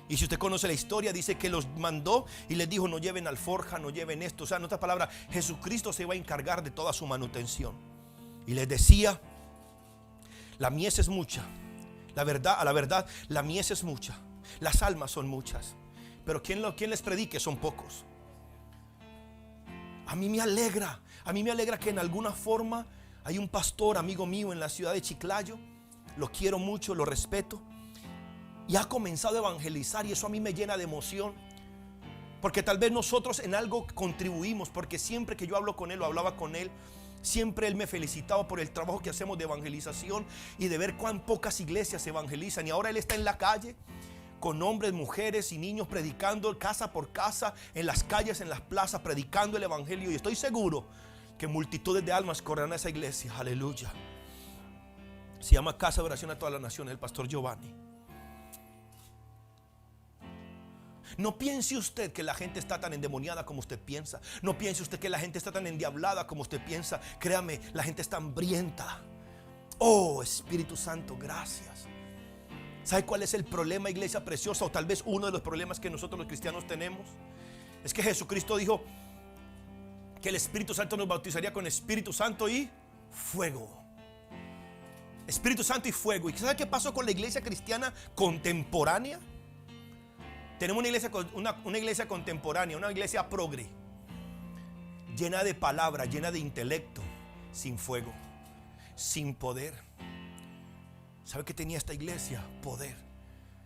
Y si usted conoce la historia, dice que los mandó y les dijo: no lleven alforja, no lleven esto. O sea, en otras palabras, Jesucristo se iba a encargar de toda su manutención. Y les decía: la mies es mucha. A la verdad, la mies es mucha. Las almas son muchas, pero quien les predique son pocos. A mí me alegra que en alguna forma hay un pastor amigo mío en la ciudad de Chiclayo. Lo quiero mucho, lo respeto, y ha comenzado a evangelizar, y eso a mí me llena de emoción, porque tal vez nosotros en algo contribuimos, porque siempre que yo hablo con él o hablaba con él, siempre él me felicitaba por el trabajo que hacemos de evangelización y de ver cuán pocas iglesias se evangelizan. Y ahora él está en la calle con hombres, mujeres y niños, predicando casa por casa, en las calles, en las plazas, predicando el evangelio. Y estoy seguro que multitudes de almas correrán a esa iglesia. Aleluya. Se llama Casa de Oración a todas las Naciones, el pastor Giovanni. No piense usted que la gente está tan endemoniada como usted piensa. No piense usted que la gente está tan endiablada como usted piensa. Créame, la gente está hambrienta. Oh, Espíritu Santo, gracias. ¿Sabe cuál es el problema, iglesia preciosa? O tal vez uno de los problemas que nosotros los cristianos tenemos. Es que Jesucristo dijo que el Espíritu Santo nos bautizaría con Espíritu Santo y fuego. Espíritu Santo y fuego. ¿Y sabe qué pasó con la iglesia cristiana contemporánea? Tenemos una iglesia contemporánea, una iglesia progre, llena de palabra, llena de intelecto, sin fuego, sin poder. ¿Sabe qué tenía esta iglesia? Poder.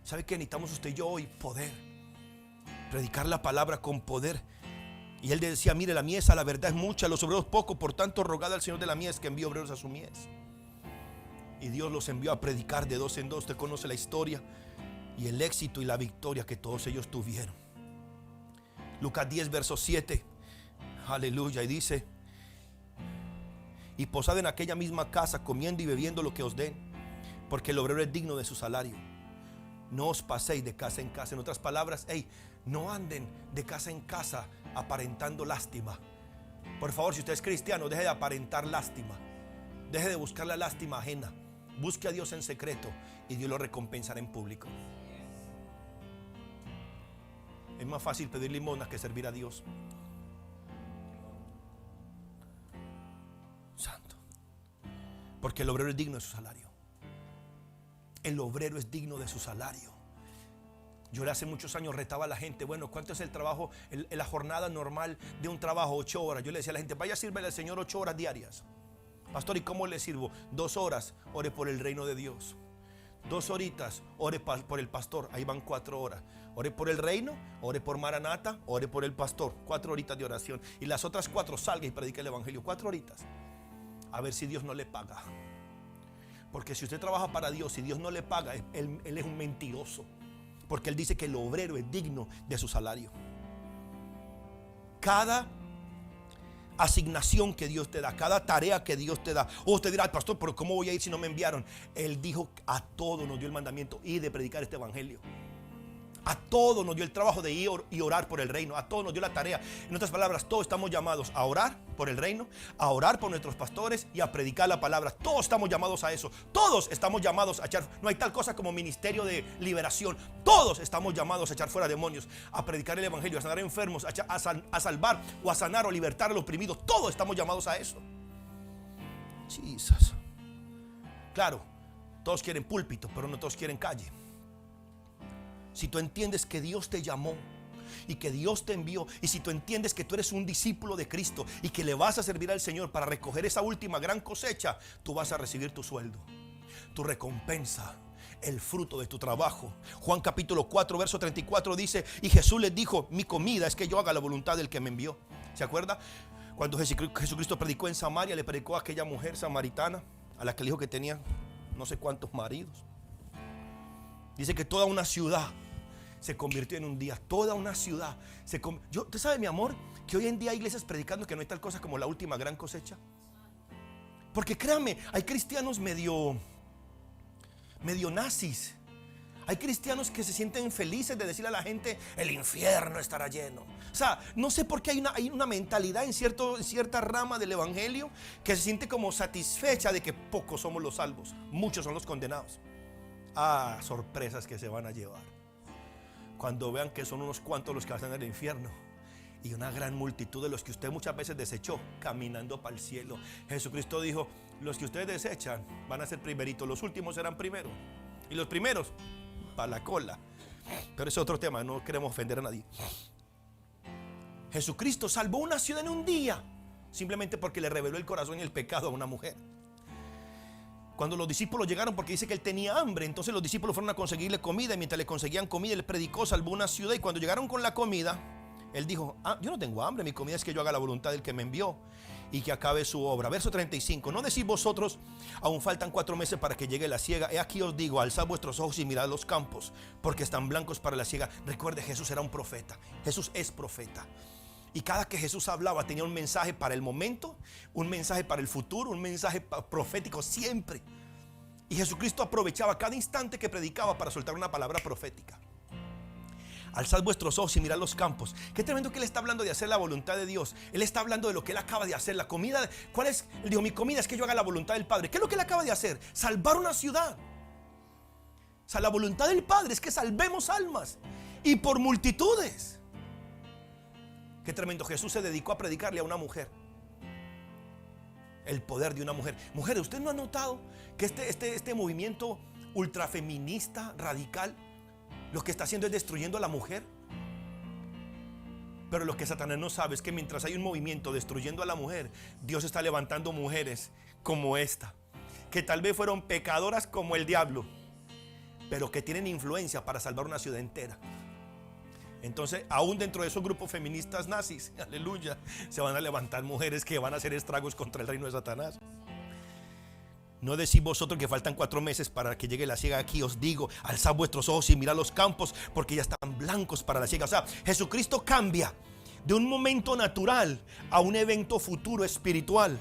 ¿Sabe qué necesitamos usted y yo hoy? Poder. Predicar la palabra con poder. Y él decía, mire, la mies, la verdad es mucha, los obreros poco, por tanto rogad al Señor de la mies que envíe obreros a su mies. Y Dios los envió a predicar de dos en dos. Usted conoce la historia y el éxito y la victoria que todos ellos tuvieron. Lucas 10, verso 7. Aleluya. Y dice: y posad en aquella misma casa, comiendo y bebiendo lo que os den, porque el obrero es digno de su salario. No os paséis de casa en casa. En otras palabras, no anden de casa en casa aparentando lástima. Por favor, si usted es cristiano, deje de aparentar lástima. Deje de buscar la lástima ajena. Busque a Dios en secreto y Dios lo recompensará en público. Es más fácil pedir limosnas que servir a Dios. Santo. Porque el obrero es digno de su salario. El obrero es digno de su salario. Yo hace muchos años retaba a la gente: bueno, ¿cuánto es el trabajo, la jornada normal de un trabajo? 8 horas. Yo le decía a la gente: vaya, sírvele al Señor 8 horas diarias. Pastor, ¿y cómo le sirvo? 2 horas, ore por el reino de Dios. 2 horitas, ore por el pastor. Ahí van 4 horas. Ore por el reino, ore por Maranata, ore por el pastor. 4 horitas de oración. Y las otras 4 salga y predique el evangelio. 4 horitas. A ver si Dios no le paga. Porque si usted trabaja para Dios y Dios no le paga, él es un mentiroso. Porque Él dice que el obrero es digno de su salario. Cada asignación que Dios te da, cada tarea que Dios te da. O usted dirá: pastor, pero ¿cómo voy a ir si no me enviaron? Él dijo, a todos nos dio el mandamiento y de predicar este evangelio. A todos nos dio el trabajo de ir y orar por el reino. A todos nos dio la tarea. En otras palabras, todos estamos llamados a orar por el reino, a orar por nuestros pastores y a predicar la palabra. Todos estamos llamados a eso. Todos estamos llamados a echar. No hay tal cosa como ministerio de liberación. Todos estamos llamados a echar fuera demonios, a predicar el evangelio, a sanar enfermos, a salvar o a sanar o libertar a los oprimidos. Todos estamos llamados a eso. Jesús. Claro, todos quieren púlpito, pero no todos quieren calle. Si tú entiendes que Dios te llamó y que Dios te envió, y si tú entiendes que tú eres un discípulo de Cristo y que le vas a servir al Señor para recoger esa última gran cosecha, tú vas a recibir tu sueldo, tu recompensa, el fruto de tu trabajo. Juan capítulo 4 verso 34 dice: y Jesús les dijo: mi comida es que yo haga la voluntad del que me envió. ¿Se acuerda? Cuando Jesucristo predicó en Samaria, le predicó a aquella mujer samaritana a la que le dijo que tenía no sé cuántos maridos. Dice que toda una ciudad se convirtió en un día. Toda una ciudad ¿Usted sabe, mi amor, que hoy en día hay iglesias predicando que no hay tal cosa como la última gran cosecha? Porque créanme, hay cristianos medio nazis. Hay cristianos que se sienten felices de decirle a la gente: el infierno estará lleno. O sea, no sé por qué hay una mentalidad en cierta rama del evangelio que se siente como satisfecha de que pocos somos los salvos, muchos son los condenados. Sorpresas que se van a llevar cuando vean que son unos cuantos los que van al infierno y una gran multitud de los que usted muchas veces desechó caminando para el cielo. Jesucristo dijo: los que ustedes desechan van a ser primeritos, los últimos serán primeros y los primeros para la cola. Pero ese es otro tema, no queremos ofender a nadie. Jesucristo salvó una ciudad en un día simplemente porque le reveló el corazón y el pecado a una mujer. Cuando los discípulos llegaron, porque dice que él tenía hambre, entonces los discípulos fueron a conseguirle comida, y mientras le conseguían comida, él predicó, salvó una ciudad. Y cuando llegaron con la comida, él dijo: yo no tengo hambre, mi comida es que yo haga la voluntad del que me envió y que acabe su obra. Verso 35: ¿no decís vosotros, aún faltan 4 meses para que llegue la siega? He aquí os digo, alzad vuestros ojos y mirad los campos, porque están blancos para la siega. Recuerde, Jesús era un profeta. Jesús es profeta. Y cada que Jesús hablaba tenía un mensaje para el momento, un mensaje para el futuro, un mensaje profético siempre. Y Jesucristo aprovechaba cada instante que predicaba para soltar una palabra profética. Alzad vuestros ojos y mirad los campos. Qué tremendo que Él está hablando de hacer la voluntad de Dios. Él está hablando de lo que Él acaba de hacer. La comida, ¿cuál es? Él dijo: mi comida es que yo haga la voluntad del Padre. ¿Qué es lo que Él acaba de hacer? Salvar una ciudad. O sea, la voluntad del Padre es que salvemos almas, y por multitudes. Qué tremendo. Jesús se dedicó a predicarle a una mujer. el poder de una mujer. Mujeres, ¿usted no ha notado que este movimiento ultrafeminista radical lo que está haciendo es destruyendo a la mujer? Pero lo que Satanás no sabe es que mientras hay un movimiento destruyendo a la mujer, Dios está levantando mujeres como esta, que tal vez fueron pecadoras como el diablo, pero que tienen influencia para salvar una ciudad entera. Entonces, aún dentro de esos grupos feministas nazis, aleluya, se van a levantar mujeres que van a hacer estragos contra el reino de Satanás. No decís vosotros que faltan 4 meses para que llegue la siega. Aquí os digo, alzad vuestros ojos y mirad los campos, porque ya están blancos para la siega. O sea, Jesucristo cambia de un momento natural a un evento futuro espiritual.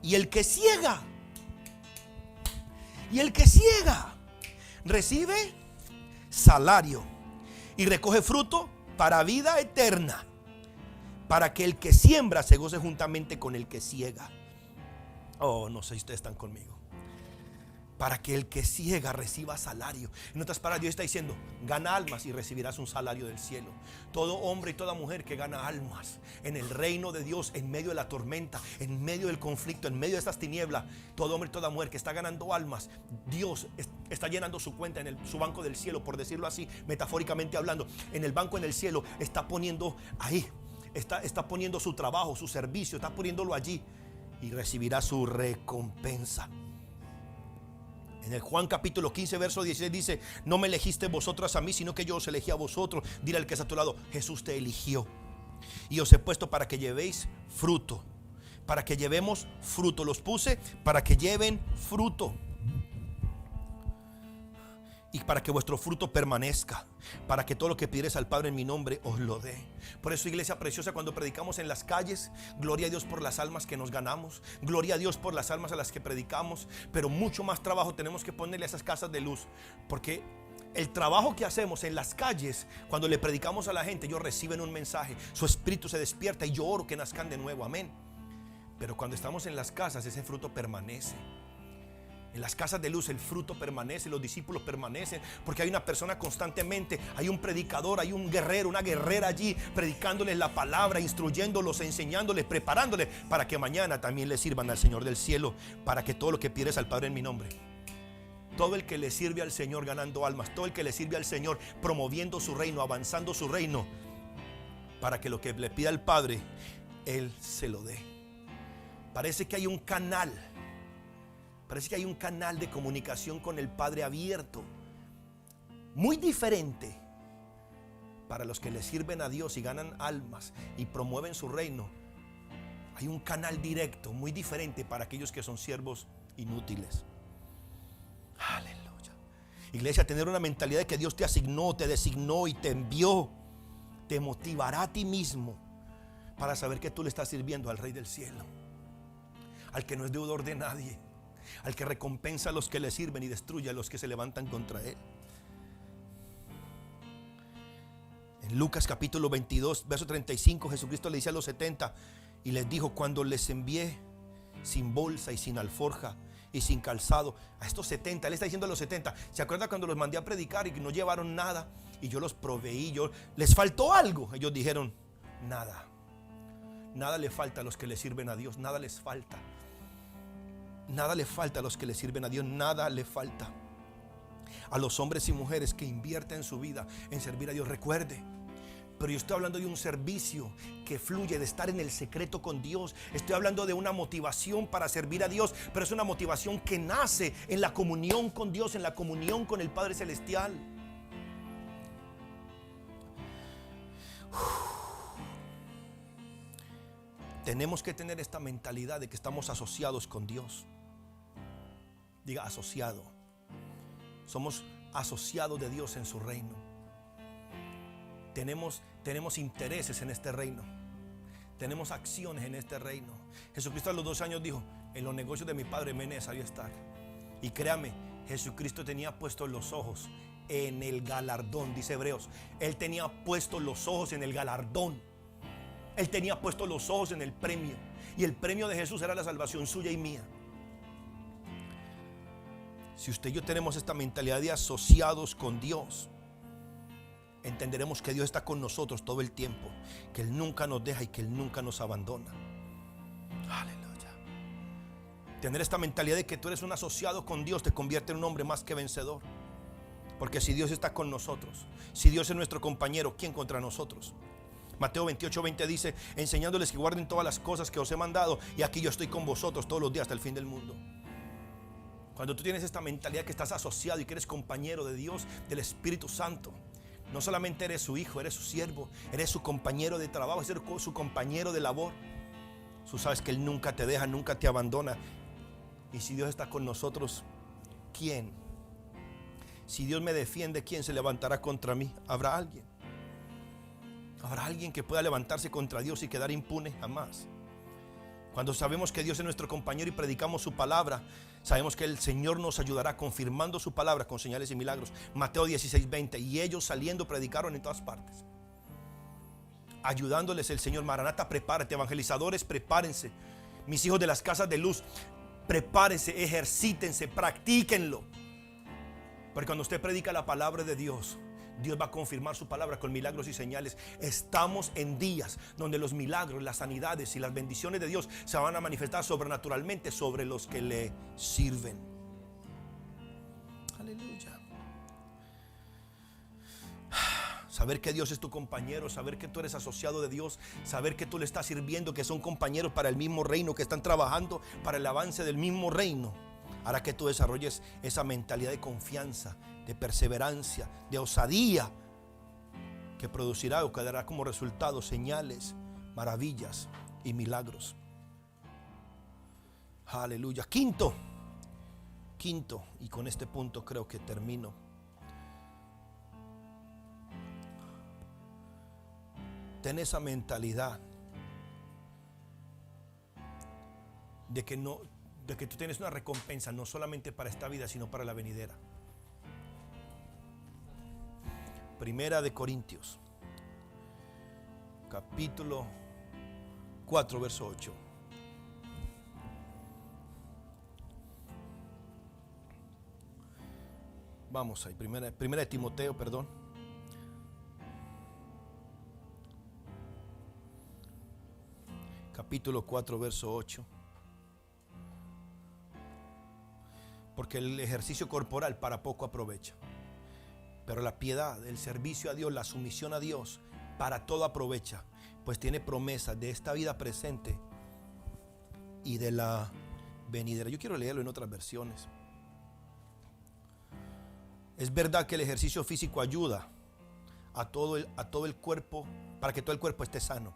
Y el que ciega recibe salario y recoge fruto para vida eterna, para que el que siembra se goce juntamente con el que ciega. Oh, no sé si ustedes están conmigo. Para que el que ciega reciba salario. En otras palabras, Dios está diciendo: gana almas y recibirás un salario del cielo. Todo hombre y toda mujer que gana almas en el reino de Dios, en medio de la tormenta, en medio del conflicto, en medio de estas tinieblas, todo hombre y toda mujer que está ganando almas, Dios está llenando su cuenta en su banco del cielo, por decirlo así, metafóricamente hablando. En el banco en el cielo está poniendo ahí, está poniendo su trabajo, su servicio, está poniéndolo allí, y recibirá su recompensa. En el Juan capítulo 15 verso 16 dice: no me elegiste vosotras a mí, sino que yo os elegí a vosotros. Dile al que está a tu lado: Jesús te eligió y os he puesto para que llevéis fruto, para que llevemos fruto. Los puse para que lleven fruto y para que vuestro fruto permanezca, para que todo lo que pidieres al Padre en mi nombre os lo dé. Por eso, iglesia preciosa, cuando predicamos en las calles, gloria a Dios por las almas que nos ganamos, gloria a Dios por las almas a las que predicamos, pero mucho más trabajo tenemos que ponerle a esas casas de luz, porque el trabajo que hacemos en las calles, cuando le predicamos a la gente, ellos reciben un mensaje, su espíritu se despierta y yo oro que nazcan de nuevo, amén. Pero cuando estamos en las casas, ese fruto permanece. En las casas de luz el fruto permanece, los discípulos permanecen, porque hay una persona constantemente, hay un predicador, hay un guerrero, una guerrera allí, predicándoles la palabra, instruyéndolos, enseñándoles, preparándoles, para que mañana también le sirvan al Señor del cielo, para que todo lo que pides al Padre en mi nombre. Todo el que le sirve al Señor ganando almas, todo el que le sirve al Señor promoviendo su reino, avanzando su reino, para que lo que le pida al Padre, Él se lo dé. Parece que hay un canal. Parece que hay un canal de comunicación con el Padre abierto, muy diferente para los que le sirven a Dios y ganan almas y promueven su reino. Hay un canal directo muy diferente para aquellos que son siervos inútiles. Aleluya. Iglesia, tener una mentalidad de que Dios te asignó, te designó y te envió, te motivará a ti mismo para saber que tú le estás sirviendo al Rey del cielo, al que no es deudor de nadie, al que recompensa a los que le sirven y destruye a los que se levantan contra él. En Lucas capítulo 22 verso 35, Jesucristo le dice a los 70 y les dijo: cuando les envié sin bolsa y sin alforja y sin calzado, a estos 70, él está diciendo a los 70, ¿se acuerda cuando los mandé a predicar y que no llevaron nada y yo los proveí? ¿Les faltó algo? Ellos dijeron: nada. Nada le falta a los que le sirven a Dios, nada les falta. Nada le falta a los que le sirven a Dios, nada le falta a los hombres y mujeres que invierten su vida en servir a Dios. Recuerde, pero yo estoy hablando de un servicio que fluye de estar en el secreto con Dios. Estoy hablando de una motivación para servir a Dios, pero es una motivación que nace en la comunión con Dios, en la comunión con el Padre Celestial. Tenemos que tener esta mentalidad de que estamos asociados con Dios. Diga: asociado. Somos asociados de Dios en su reino. Tenemos intereses en este reino. Tenemos acciones en este reino. Jesucristo a los 12 años dijo: en los negocios de mi Padre me es necesario estar. Y créame, Jesucristo tenía puestos los ojos en el galardón, dice Hebreos. Él tenía puestos los ojos en el galardón. Él tenía puestos los ojos en el premio. Y el premio de Jesús era la salvación suya y mía. Si usted y yo tenemos esta mentalidad de asociados con Dios, entenderemos que Dios está con nosotros todo el tiempo, que Él nunca nos deja y que Él nunca nos abandona. Aleluya. Tener esta mentalidad de que tú eres un asociado con Dios te convierte en un hombre más que vencedor. Porque si Dios está con nosotros, si Dios es nuestro compañero, ¿quién contra nosotros? Mateo 28:20 dice: enseñándoles que guarden todas las cosas que os he mandado, y aquí yo estoy con vosotros todos los días hasta el fin del mundo. Cuando tú tienes esta mentalidad que estás asociado y que eres compañero de Dios, del Espíritu Santo, no solamente eres su hijo, eres su siervo, eres su compañero de trabajo, eres su compañero de labor. Tú sabes que Él nunca te deja, nunca te abandona. Y si Dios está con nosotros, ¿quién? Si Dios me defiende, ¿quién se levantará contra mí? ¿Habrá alguien? ¿Habrá alguien que pueda levantarse contra Dios y quedar impune? Jamás. Cuando sabemos que Dios es nuestro compañero y predicamos su palabra, sabemos que el Señor nos ayudará confirmando su palabra con señales y milagros. Mateo 16:20. Y ellos saliendo predicaron en todas partes, ayudándoles el Señor. Maranata, prepárate. Evangelizadores, prepárense. Mis hijos de las casas de luz, prepárense, ejercítense, practíquenlo. Porque cuando usted predica la palabra de Dios, Dios va a confirmar su palabra con milagros y señales. Estamos en días donde los milagros, las sanidades y las bendiciones de Dios se van a manifestar sobrenaturalmente sobre los que le sirven. Aleluya. Saber que Dios es tu compañero, saber que tú eres asociado de Dios, saber que tú le estás sirviendo, que son compañeros para el mismo reino, que están trabajando para el avance del mismo reino, hará que tú desarrolles esa mentalidad de confianza, de perseverancia, de osadía, que producirá o que dará como resultado señales, maravillas y milagros. Aleluya. Quinto, y con este punto creo que termino. Ten esa mentalidad de que tú tienes una recompensa no solamente para esta vida, sino para la venidera. Primera de Corintios, capítulo 4, verso 8. Vamos ahí, primera de Timoteo, perdón. Capítulo 4, verso 8. Porque el ejercicio corporal para poco aprovecha, pero la piedad, el servicio a Dios, la sumisión a Dios, para todo aprovecha, pues tiene promesa de esta vida presente y de la venidera. Yo quiero leerlo en otras versiones. Es verdad que el ejercicio físico ayuda a todo el cuerpo, para que todo el cuerpo esté sano,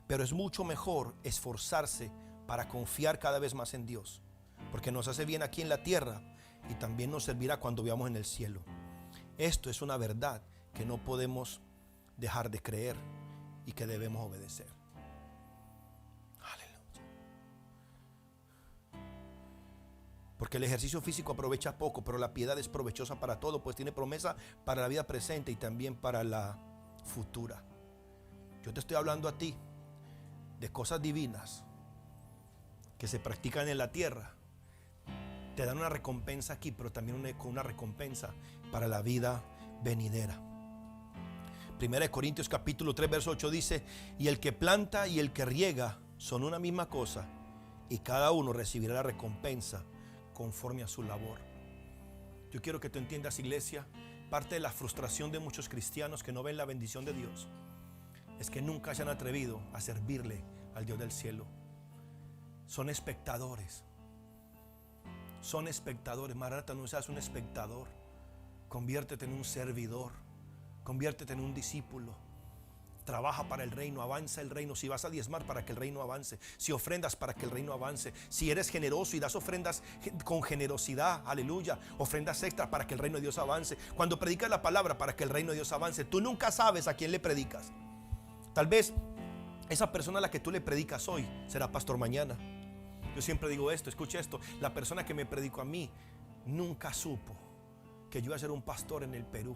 pero es mucho mejor esforzarse para confiar cada vez más en Dios, porque nos hace bien aquí en la tierra y también nos servirá cuando veamos en el cielo. Esto es una verdad que no podemos dejar de creer y que debemos obedecer. Aleluya. Porque el ejercicio físico aprovecha poco, pero la piedad es provechosa para todo, pues tiene promesa para la vida presente y también para la futura. Yo te estoy hablando a ti de cosas divinas que se practican en la tierra. Te dan una recompensa aquí, pero también una recompensa para la vida venidera. Primera de Corintios capítulo 3 verso 8 dice: y el que planta y el que riega son una misma cosa, y cada uno recibirá la recompensa conforme a su labor. Yo quiero que tú entiendas, iglesia, parte de la frustración de muchos cristianos que no ven la bendición de Dios es que nunca se han atrevido a servirle al Dios del cielo. Son espectadores. Son espectadores. Maranata, no seas un espectador. Conviértete en un servidor. Conviértete en un discípulo. Trabaja para el reino, avanza el reino. Si vas a diezmar, para que el reino avance. Si ofrendas, para que el reino avance. Si eres generoso y das ofrendas con generosidad, aleluya, ofrendas extras para que el reino de Dios avance. Cuando predicas la palabra, para que el reino de Dios avance. Tú nunca sabes a quién le predicas. Tal vez esa persona a la que tú le predicas hoy será pastor mañana. Yo siempre digo esto, escucha esto: la persona que me predicó a mí nunca supo que yo iba a ser un pastor en el Perú,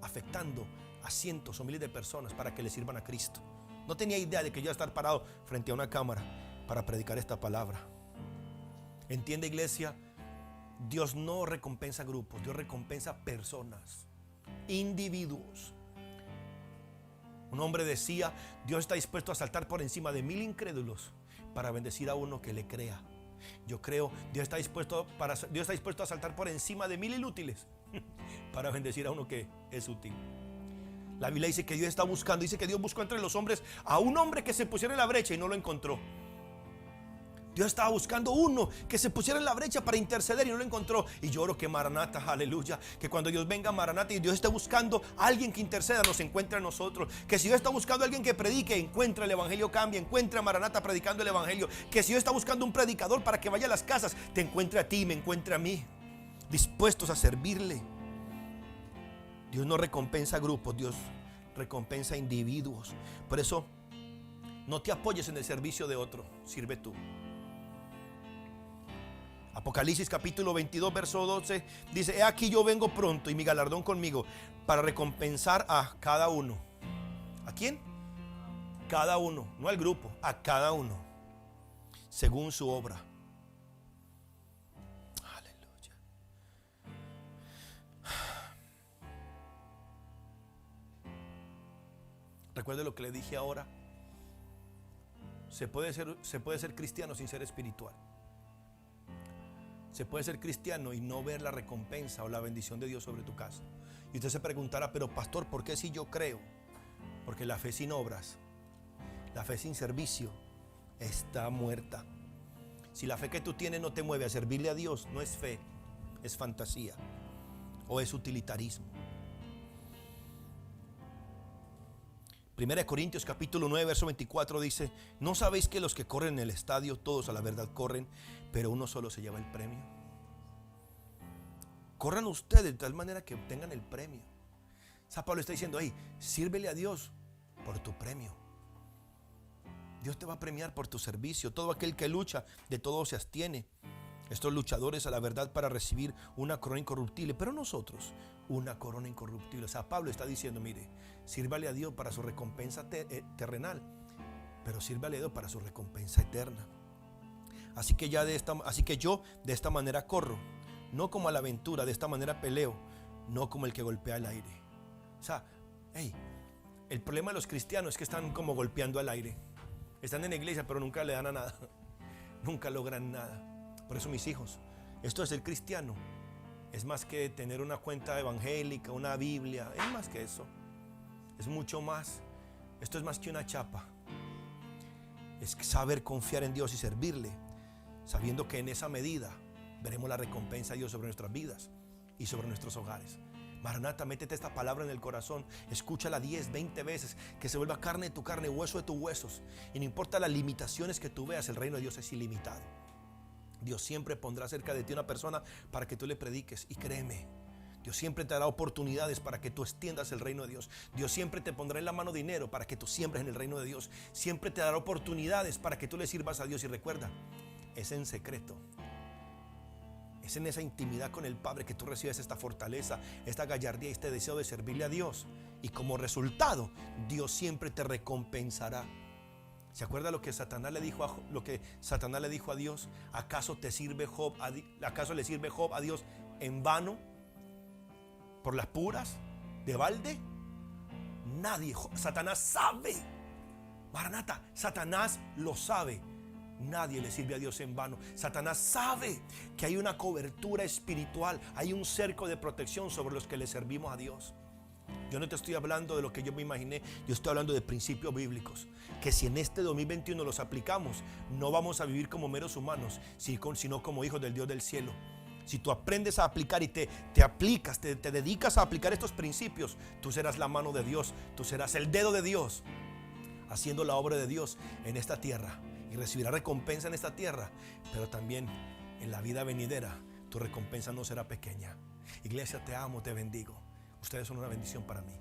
afectando a cientos o miles de personas para que le sirvan a Cristo. No tenía idea de que yo iba a estar parado frente a una cámara para predicar esta palabra. Entiende, iglesia, Dios no recompensa grupos, Dios recompensa personas, individuos. Un hombre decía: Dios está dispuesto a saltar por encima de 1000 incrédulos para bendecir a uno que le crea. Yo creo, Dios está dispuesto a saltar por encima de 1000 inútiles para bendecir a uno que es útil. La Biblia dice que Dios está buscando, dice que Dios buscó entre los hombres a un hombre que se pusiera en la brecha y no lo encontró. Dios estaba buscando uno que se pusiera en la brecha para interceder y no lo encontró. Y yo oro que Maranata, aleluya, que cuando Dios venga Maranata y Dios esté buscando a alguien que interceda, nos encuentre a nosotros. Que si Dios está buscando a alguien que predique, encuentra el evangelio, cambia, encuentra a Maranata predicando el evangelio. Que si Dios está buscando un predicador para que vaya a las casas, te encuentre a ti, me encuentre a mí, dispuestos a servirle. Dios no recompensa a grupos, Dios recompensa a individuos. Por eso no te apoyes en el servicio de otro, sirve tú. Apocalipsis capítulo 22 verso 12 dice: he aquí yo vengo pronto y mi galardón conmigo para recompensar a cada uno. ¿A quién? Cada uno, no al grupo, a cada uno, según su obra. Aleluya. Recuerde lo que le dije ahora. Se puede ser cristiano sin ser espiritual. Se puede ser cristiano y no ver la recompensa o la bendición de Dios sobre tu casa. Y usted se preguntará: pero pastor, ¿por qué si yo creo? Porque la fe sin obras, la fe sin servicio está muerta. Si la fe que tú tienes no te mueve a servirle a Dios, no es fe, es fantasía o es utilitarismo. 1 Corintios capítulo 9 verso 24 dice: ¿no sabéis que los que corren en el estadio, todos a la verdad corren, pero uno solo se lleva el premio? Corran ustedes de tal manera que obtengan el premio. San Pablo está diciendo: hey, sírvele a Dios por tu premio. Dios te va a premiar por tu servicio. Todo aquel que lucha, de todo se abstiene. Estos luchadores a la verdad para recibir una corona incorruptible, pero nosotros una corona incorruptible. O sea, Pablo está diciendo: mire, sírvale a Dios para su recompensa terrenal, pero sírvale a Dios para su recompensa eterna. Así que yo de esta manera corro, no como a la aventura, de esta manera peleo, no como el que golpea el aire. O sea, hey, el problema de los cristianos es que están como golpeando al aire. Están en la iglesia pero nunca le dan a nada, nunca logran nada. Por eso, mis hijos, esto de ser cristiano es más que tener una cuenta evangélica, una Biblia, es más que eso, es mucho más. Esto es más que una chapa, es saber confiar en Dios y servirle, sabiendo que en esa medida veremos la recompensa de Dios sobre nuestras vidas y sobre nuestros hogares. Maranata, métete esta palabra en el corazón, escúchala 10, 20 veces, que se vuelva carne de tu carne, hueso de tus huesos. Y no importa las limitaciones que tú veas, el reino de Dios es ilimitado. Dios siempre pondrá cerca de ti una persona para que tú le prediques. Y créeme, Dios siempre te dará oportunidades para que tú extiendas el reino de Dios. Dios siempre te pondrá en la mano dinero para que tú siembres en el reino de Dios. Siempre te dará oportunidades para que tú le sirvas a Dios. Y recuerda, es en secreto, es en esa intimidad con el Padre que tú recibes esta fortaleza, esta gallardía y este deseo de servirle a Dios. Y como resultado, Dios siempre te recompensará. ¿Se acuerda lo que Satanás le dijo a Dios? ¿Acaso le sirve Job a Dios en vano? ¿Por las puras? ¿De balde? Nadie. Satanás sabe. Maranata, Satanás lo sabe. Nadie le sirve a Dios en vano. Satanás sabe que hay una cobertura espiritual, hay un cerco de protección sobre los que le servimos a Dios. Yo no te estoy hablando de lo que yo me imaginé, yo estoy hablando de principios bíblicos, que si en este 2021 los aplicamos, no vamos a vivir como meros humanos, sino como hijos del Dios del cielo. Si tú aprendes a aplicar y te dedicas a aplicar estos principios, tú serás la mano de Dios, tú serás el dedo de Dios, haciendo la obra de Dios en esta tierra, y recibirás recompensa en esta tierra, pero también en la vida venidera tu recompensa no será pequeña. Iglesia, te amo, te bendigo. Ustedes son una bendición para mí.